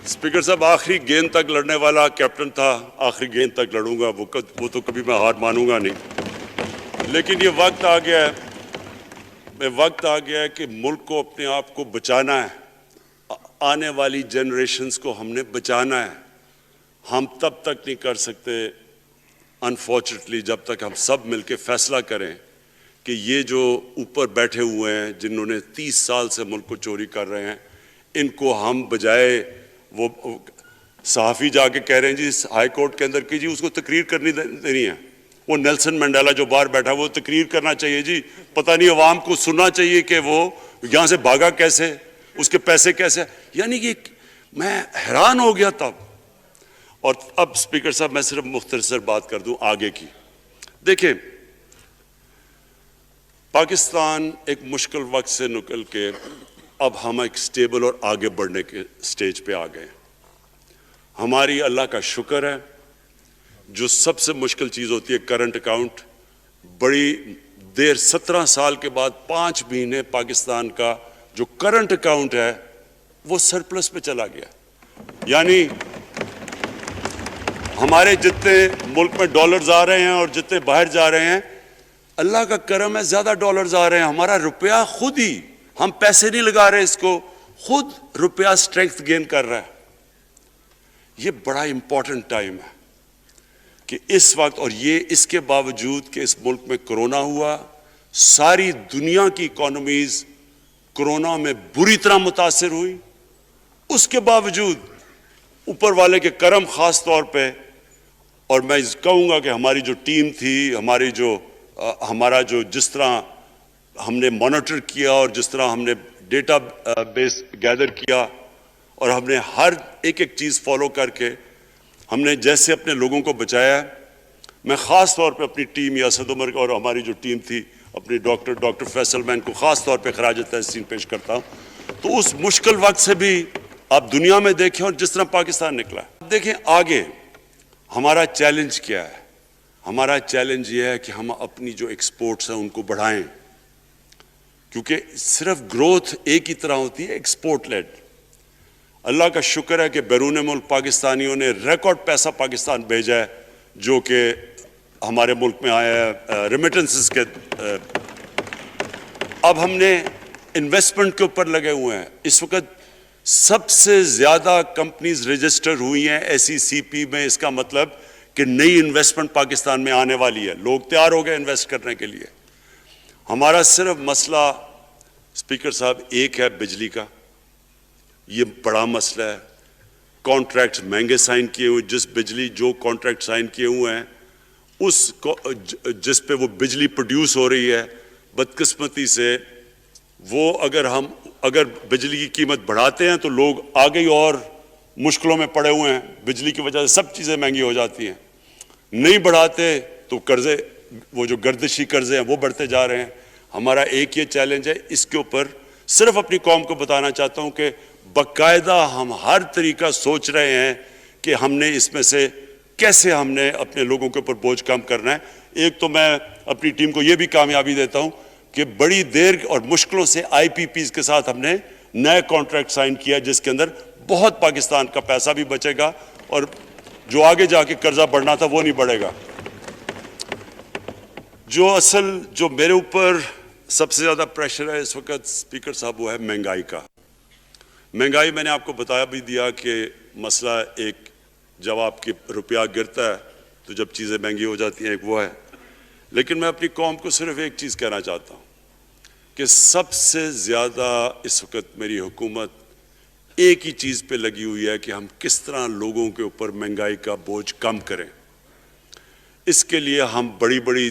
اسپیکر صاحب آخری گیند تک لڑنے والا کیپٹن تھا, آخری گیند تک لڑوں گا, وہ تو کبھی میں ہار مانوں گا نہیں. لیکن یہ وقت آ گیا ہے کہ ملک کو اپنے آپ کو بچانا ہے, آنے والی جنریشنز کو ہم نے بچانا ہے. ہم تب تک نہیں کر سکتے انفارچونیٹلی جب تک ہم سب مل کے فیصلہ کریں کہ یہ جو اوپر بیٹھے ہوئے ہیں جنہوں نے 30 سال سے ملک کو چوری کر رہے ہیں, ان کو ہم بجائے وہ صحافی جا کے کہہ رہے ہیں جی ہائی کورٹ کے اندر کہ جی اس کو تقریر کرنی دینی ہے, وہ نیلسن منڈیلا جو باہر بیٹھا وہ تقریر کرنا چاہیے جی, پتہ نہیں عوام کو سننا چاہیے کہ وہ یہاں سے بھاگا کیسے, اس کے پیسے کیسے. یعنی کہ میں حیران ہو گیا تب. اور اب اسپیکر صاحب میں صرف مختصر بات کر دوں آگے کی. دیکھیں, پاکستان ایک مشکل وقت سے نکل کے اب ہم ایک سٹیبل اور آگے بڑھنے کے سٹیج پہ آ گئے. ہماری اللہ کا شکر ہے, جو سب سے مشکل چیز ہوتی ہے کرنٹ اکاؤنٹ, بڑی دیر 17 سال کے بعد 5 مہینے پاکستان کا جو کرنٹ اکاؤنٹ ہے وہ سرپلس پہ چلا گیا. یعنی ہمارے جتنے ملک میں ڈالرز آ رہے ہیں اور جتنے باہر جا رہے ہیں, اللہ کا کرم ہے زیادہ ڈالرز آ رہے ہیں. ہمارا روپیہ خود ہی, ہم پیسے نہیں لگا رہے اس کو, خود روپیہ سٹرینگتھ گین کر رہا ہے. یہ بڑا امپورٹنٹ ٹائم ہے کہ اس وقت, اور یہ اس کے باوجود کہ اس ملک میں کرونا ہوا, ساری دنیا کی اکانومیز کرونا میں بری طرح متاثر ہوئی, اس کے باوجود اوپر والے کے کرم خاص طور پہ, اور میں کہوں گا کہ ہماری جو ٹیم تھی, ہمارا جو جس طرح ہم نے مانیٹر کیا اور جس طرح ہم نے ڈیٹا بیس گیدر کیا اور ہم نے ہر ایک چیز فالو کر کے ہم نے جیسے اپنے لوگوں کو بچایا. میں خاص طور پہ اپنی ٹیم یا اسد عمر اور ہماری جو ٹیم تھی اپنی ڈاکٹر فیصل میں ان کو خاص طور پہ خراج تحسین پیش کرتا ہوں. تو اس مشکل وقت سے بھی آپ دنیا میں دیکھیں اور جس طرح پاکستان نکلا. دیکھیں آگے ہمارا چیلنج کیا ہے. ہمارا چیلنج یہ ہے کہ ہم اپنی جو ایکسپورٹس ہیں ان کو بڑھائیں, کیونکہ صرف گروتھ ایک ہی طرح ہوتی ہے, ایکسپورٹ لیڈ. اللہ کا شکر ہے کہ بیرون ملک پاکستانیوں نے ریکارڈ پیسہ پاکستان بھیجا ہے جو کہ ہمارے ملک میں آیا ہے ریمیٹنسز کے. اب ہم نے انویسٹمنٹ کے اوپر لگے ہوئے ہیں. اس وقت سب سے زیادہ کمپنیز رجسٹر ہوئی ہیں SECP میں. اس کا مطلب کہ نئی انویسٹمنٹ پاکستان میں آنے والی ہے. لوگ تیار ہو گئے انویسٹ کرنے کے لیے. ہمارا صرف مسئلہ اسپیکر صاحب ایک ہے بجلی کا. یہ بڑا مسئلہ ہے. کانٹریکٹس مہنگے سائن کیے ہوئے, جس بجلی جو کانٹریکٹ سائن کیے ہوئے ہیں اس کو جس پہ وہ بجلی پروڈیوس ہو رہی ہے, بدقسمتی سے وہ اگر بجلی کی قیمت بڑھاتے ہیں تو لوگ آگے اور مشکلوں میں پڑے ہوئے ہیں. بجلی کی وجہ سے سب چیزیں مہنگی ہو جاتی ہیں. نہیں بڑھاتے تو قرضے, وہ جو گردشی قرضے ہیں وہ بڑھتے جا رہے ہیں. ہمارا ایک یہ چیلنج ہے. اس کے اوپر صرف اپنی قوم کو بتانا چاہتا ہوں کہ باقاعدہ ہم ہر طریقہ سوچ رہے ہیں کہ ہم نے اس میں سے کیسے ہم نے اپنے لوگوں کے اوپر بوجھ کم کرنا ہے. ایک تو میں اپنی ٹیم کو یہ بھی کامیابی دیتا ہوں کہ بڑی دیر اور مشکلوں سے IPPs کے ساتھ ہم نے نئے کانٹریکٹ سائن کیا جس کے اندر بہت پاکستان کا پیسہ بھی بچے گا اور جو آگے جا کے قرضہ بڑھنا تھا وہ نہیں بڑھے گا. جو میرے اوپر سب سے زیادہ پریشر ہے اس وقت اسپیکر صاحب وہ ہے مہنگائی کا. مہنگائی میں نے آپ کو بتا بھی دیا کہ مسئلہ ایک جب آپ کی روپیہ گرتا ہے تو جب چیزیں مہنگی ہو جاتی ہیں ایک وہ ہے. لیکن میں اپنی قوم کو صرف ایک چیز کہنا چاہتا ہوں کہ سب سے زیادہ اس وقت میری حکومت ایک ہی چیز پہ لگی ہوئی ہے کہ ہم کس طرح لوگوں کے اوپر مہنگائی کا بوجھ کم کریں. اس کے لیے ہم بڑی بڑی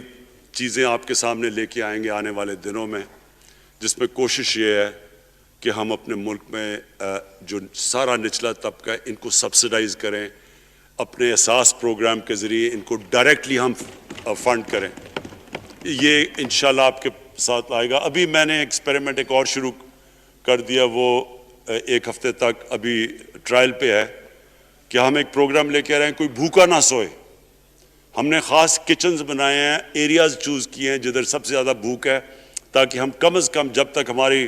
چیزیں آپ کے سامنے لے کے آئیں گے آنے والے دنوں میں, جس میں کوشش یہ ہے کہ ہم اپنے ملک میں جو سارا نچلا طبقہ ہے ان کو سبسڈائز کریں, اپنے احساس پروگرام کے ذریعے ان کو ڈائریکٹلی ہم فنڈ کریں. یہ انشاءاللہ آپ کے ساتھ آئے گا. ابھی میں نے ایکسپیریمنٹ ایک اور شروع کر دیا, وہ ایک ہفتے تک ابھی ٹرائل پہ ہے کہ ہم ایک پروگرام لے کے آ رہے ہیں کوئی بھوکا نہ سوئے. ہم نے خاص کچنز بنائے ہیں, ایریاز چوز کیے ہیں جدھر سب سے زیادہ بھوک ہے, تاکہ ہم کم از کم جب تک ہماری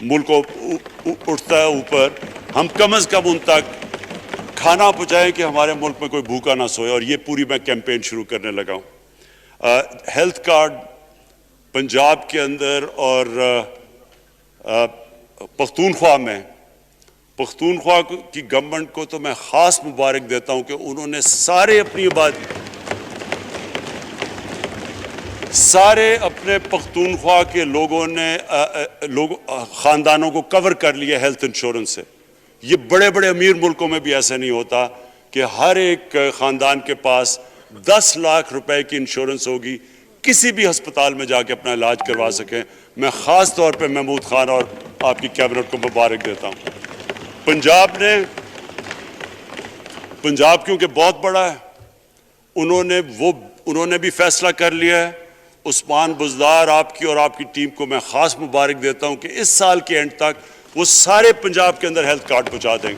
ملک اٹھتا ہے اوپر ہم کم از کم ان تک کھانا پہنچائیں کہ ہمارے ملک میں کوئی بھوکا نہ سوئے. اور یہ پوری میں کیمپین شروع کرنے لگا ہوں. ہیلتھ کارڈ پنجاب کے اندر اور پختونخوا کی گورنمنٹ کو تو میں خاص مبارک دیتا ہوں کہ انہوں نے سارے اپنے پختونخوا کے لوگوں نے خاندانوں کو کور کر لیا ہیلتھ انشورنس سے. یہ بڑے بڑے امیر ملکوں میں بھی ایسا نہیں ہوتا کہ ہر ایک خاندان کے پاس 10 لاکھ روپے کی انشورنس ہوگی, کسی بھی ہسپتال میں جا کے اپنا علاج کروا سکیں. میں خاص طور پہ محمود خان اور آپ کی کیبنٹ کو مبارک دیتا ہوں. پنجاب کیونکہ بہت بڑا ہے, انہوں نے بھی فیصلہ کر لیا ہے. عثمان بزدار آپ کی اور آپ کی ٹیم کو میں خاص مبارک دیتا ہوں کہ اس سال کے اینڈ تک وہ سارے پنجاب کے اندر ہیلتھ کارڈ پہنچا دیں گے.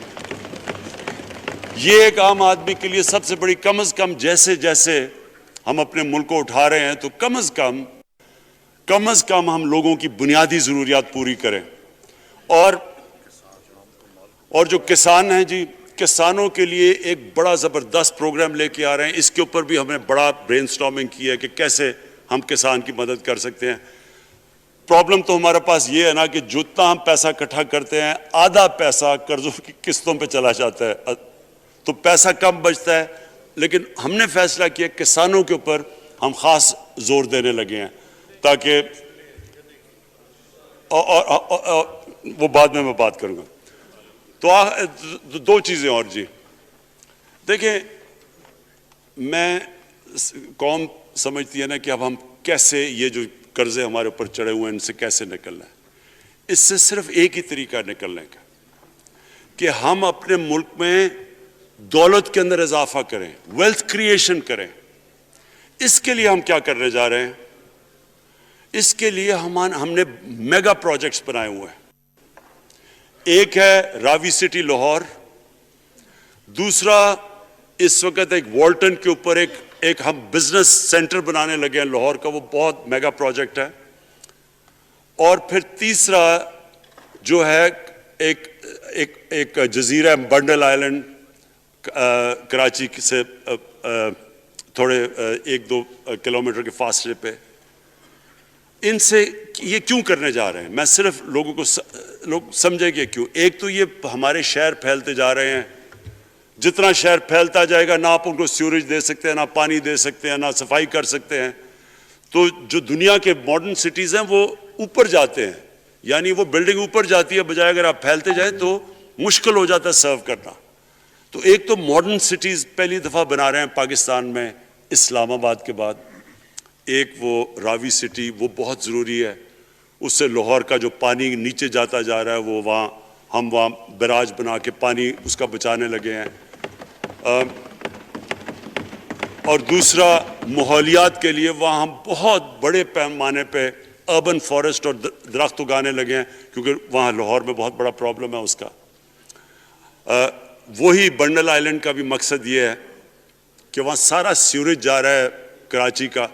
یہ ایک عام آدمی کے لیے سب سے بڑی, کم از کم جیسے جیسے ہم اپنے ملک کو اٹھا رہے ہیں تو کم از کم ہم لوگوں کی بنیادی ضروریات پوری کریں. اور جو کسان ہیں جی, کسانوں کے لیے ایک بڑا زبردست پروگرام لے کے آ رہے ہیں. اس کے اوپر بھی ہم نے بڑا برین سٹارمنگ کی ہے کہ کیسے ہم کسان کی مدد کر سکتے ہیں. پرابلم تو ہمارے پاس یہ ہے نا کہ جتنا ہم پیسہ اکٹھا کرتے ہیں آدھا پیسہ قرضوں کی قسطوں پہ چلا جاتا ہے, تو پیسہ کم بچتا ہے. لیکن ہم نے فیصلہ کیا کسانوں کے اوپر ہم خاص زور دینے لگے ہیں تاکہ وہ بعد میں بات کروں گا. تو 2 چیزیں اور جی. دیکھیں, میں قوم سمجھتی ہے نا کہ اب ہم کیسے یہ جو قرضے ہمارے اوپر چڑھے ہوئے ہیں ان سے کیسے نکلنا ہے. اس سے صرف ایک ہی طریقہ نکلنے کا کہ ہم اپنے ملک میں دولت کے اندر اضافہ کریں, ویلتھ کریشن کریں. اس کے لیے ہم کیا کرنے جا رہے ہیں؟ اس کے لیے ہم نے میگا پروجیکٹس بنائے ہوئے ہیں. ایک ہے راوی سٹی لاہور, دوسرا اس وقت ایک والٹن کے اوپر ایک ہم بزنس سینٹر بنانے لگے ہیں لاہور کا, وہ بہت میگا پروجیکٹ ہے. اور پھر تیسرا جو ہے ایک جزیرہ ہے بنڈل آئلینڈ کراچی سے تھوڑے 1-2 کلومیٹر کے فاصلے پہ. ان سے یہ کیوں کرنے جا رہے ہیں؟ میں صرف لوگ سمجھیں کہ کیوں. ایک تو یہ ہمارے شہر پھیلتے جا رہے ہیں. جتنا شہر پھیلتا جائے گا نہ آپ ان کو سیوریج دے سکتے ہیں، نہ پانی دے سکتے ہیں، نہ صفائی کر سکتے ہیں. تو جو دنیا کے ماڈرن سٹیز ہیں وہ اوپر جاتے ہیں، یعنی وہ بلڈنگ اوپر جاتی ہے، بجائے اگر آپ پھیلتے جائیں تو مشکل ہو جاتا ہے سرو کرنا. تو ایک تو ماڈرن سٹیز پہلی دفعہ بنا رہے ہیں پاکستان میں اسلام آباد کے بعد. ایک وہ راوی سٹی، وہ بہت ضروری ہے. اس سے لاہور کا جو پانی نیچے جاتا جا رہا ہے وہ ہم وہاں بیراج بنا کے پانی اس کا بچانے لگے ہیں. اور دوسرا ماحولیات کے لیے وہاں ہم بہت بڑے پیمانے پہ اربن فارسٹ اور درخت اگانے لگے ہیں، کیونکہ وہاں لاہور میں بہت بڑا پرابلم ہے اس کا. وہی بنڈل آئلینڈ کا بھی مقصد یہ ہے کہ وہاں سارا سیوریج جا رہا ہے کراچی کا،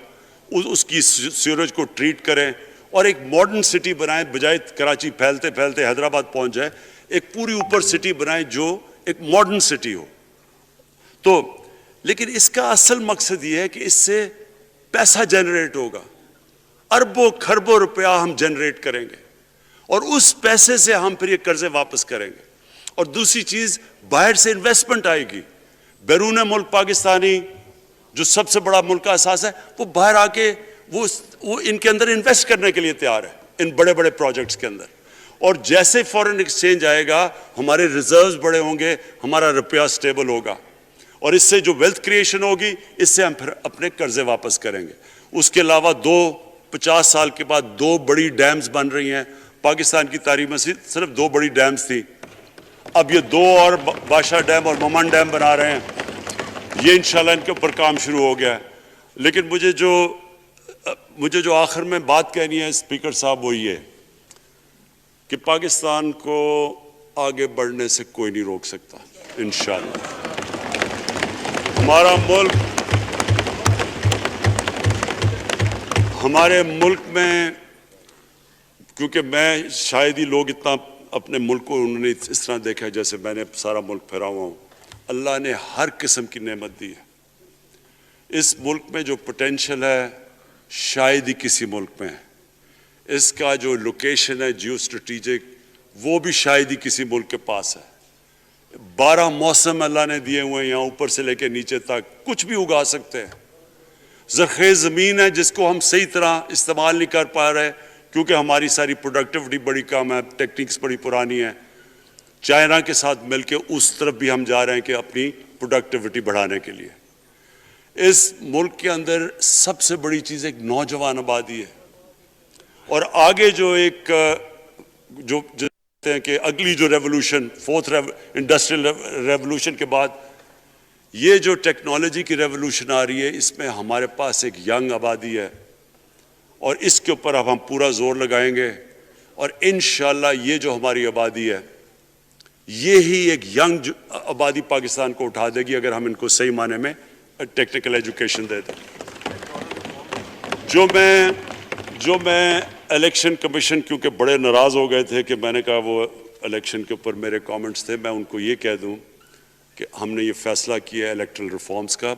اس کی سیوریج کو ٹریٹ کریں اور ایک ماڈرن سٹی بنائیں. بجائے کراچی پھیلتے پھیلتے حیدرآباد پہنچ جائے، ایک پوری اوپر سٹی بنائیں جو ایک ماڈرن سٹی ہو. تو لیکن اس کا اصل مقصد یہ ہے کہ اس سے پیسہ جنریٹ ہوگا. اربوں کھربوں روپیہ ہم جنریٹ کریں گے اور اس پیسے سے ہم پھر یہ قرضے واپس کریں گے. اور دوسری چیز، باہر سے انویسٹمنٹ آئے گی. بیرون ملک پاکستانی جو سب سے بڑا ملک کا اساس ہے، وہ باہر آ کے وہ ان کے اندر انویسٹ کرنے کے لیے تیار ہے، ان بڑے بڑے پروجیکٹس کے اندر. اور جیسے فورن ایکسچینج آئے گا، ہمارے ریزروز بڑے ہوں گے، ہمارا روپیہ سٹیبل ہوگا، اور اس سے جو ویلتھ کریشن ہوگی اس سے ہم پھر اپنے قرضے واپس کریں گے. اس کے علاوہ 50 سال کے بعد 2 بڑی ڈیمز بن رہی ہیں. پاکستان کی تاریخ میں صرف 2 بڑی ڈیمز تھی، اب یہ 2 اور بادشاہ ڈیم اور ممن ڈیم بنا رہے ہیں. یہ انشاءاللہ ان کے اوپر کام شروع ہو گیا ہے. لیکن مجھے جو آخر میں بات کہنی ہے اسپیکر صاحب وہ یہ کہ پاکستان کو آگے بڑھنے سے کوئی نہیں روک سکتا انشاءاللہ. ہمارے ملک میں، کیونکہ میں شاید ہی لوگ اتنا اپنے ملک کو انہوں نے اس طرح دیکھا ہے جیسے میں نے سارا ملک پھیرا ہوا ہوں. اللہ نے ہر قسم کی نعمت دی ہے. اس ملک میں جو پوٹینشل ہے شاید ہی کسی ملک میں ہے. اس کا جو لوکیشن ہے جیو اسٹریٹجک، وہ بھی شاید ہی کسی ملک کے پاس ہے. 12 موسم اللہ نے دیے ہوئے ہیں، یہاں اوپر سے لے کے نیچے تک کچھ بھی اگا سکتے ہیں. زرخیز زمین ہے جس کو ہم صحیح طرح استعمال نہیں کر پا رہے کیونکہ ہماری ساری پروڈکٹیوٹی بڑی کم ہے، ٹیکنیکس بڑی پرانی ہے. چائنا کے ساتھ مل کے اس طرف بھی ہم جا رہے ہیں کہ اپنی پروڈکٹیوٹی بڑھانے کے لیے. اس ملک کے اندر سب سے بڑی چیز ایک نوجوان آبادی ہے. اور آگے جو کہتے ہیں کہ اگلی جو ریولوشن، 4th انڈسٹریل ریولوشن کے بعد یہ جو ٹیکنالوجی کی ریولوشن آ رہی ہے، اس میں ہمارے پاس ایک ینگ آبادی ہے اور اس کے اوپر اب ہم پورا زور لگائیں گے. اور انشاءاللہ یہ جو ہماری آبادی ہے، یہی ایک ینگ آبادی پاکستان کو اٹھا دے گی اگر ہم ان کو صحیح معنی میں ٹیکنیکل ایجوکیشن دے دیں. جو میں الیکشن کمیشن، کیونکہ بڑے ناراض ہو گئے تھے کہ میں نے کہا وہ الیکشن کے اوپر میرے کامنٹس تھے، میں ان کو یہ کہہ دوں کہ ہم نے یہ فیصلہ کیا ہے الیکٹرل ریفارمز کا.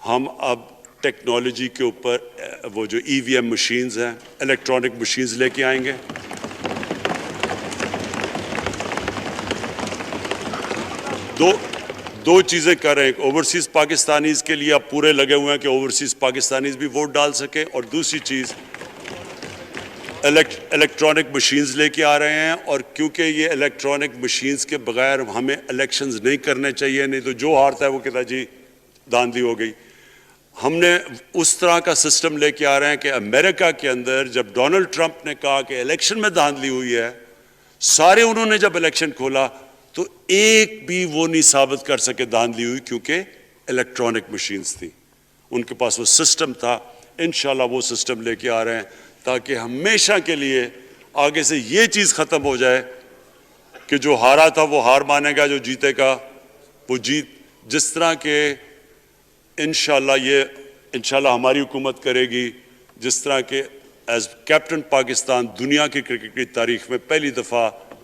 ہم اب ٹیکنالوجی کے اوپر وہ جو EVM مشینز ہیں، الیکٹرانک مشینز لے کے آئیں گے. دو چیزیں کر رہے ہیں. اوورسیز پاکستانیز کے لیے اب پورے لگے ہوئے ہیں کہ اوورسیز پاکستانیز بھی ووٹ ڈال سکیں، اور دوسری چیز الیکٹرانک مشینز لے کے آ رہے ہیں. اور کیونکہ یہ الیکٹرانک مشینز کے بغیر ہمیں الیکشنز نہیں کرنے چاہیے، نہیں تو جو ہارتا ہے وہ کہتا ہے جی داندلی ہو گئی. ہم نے اس طرح کا سسٹم لے کے آ رہے ہیں کہ امریکہ کے اندر جب ڈونلڈ ٹرمپ نے کہا کہ الیکشن میں داندلی ہوئی ہے، سارے انہوں نے جب الیکشن کھولا تو ایک بھی وہ نہیں ثابت کر سکے داندلی ہوئی، کیونکہ الیکٹرانک مشینز تھی، ان کے پاس وہ سسٹم تھا. انشاءاللہ وہ سسٹم لے کے آ رہے ہیں تاکہ ہمیشہ کے لیے آگے سے یہ چیز ختم ہو جائے کہ جو ہارا تھا وہ ہار مانے گا، جو جیتے گا وہ جیت. جس طرح کہ انشاءاللہ ہماری حکومت کرے گی، جس طرح کہ ایز کیپٹن پاکستان دنیا کی کرکٹ کی تاریخ میں پہلی دفعہ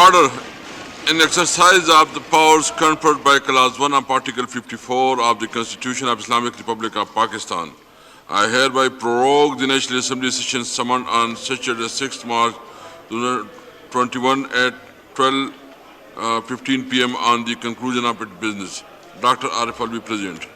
Order. In exercise of the powers conferred by Clause 1 of Article 54 of the Constitution of Islamic Republic of Pakistan, I hereby prorogue the National Assembly session summoned on Saturday 6th March 2021 at 12:15 p.m. on the conclusion of its business. Dr. Arif Alvi, President.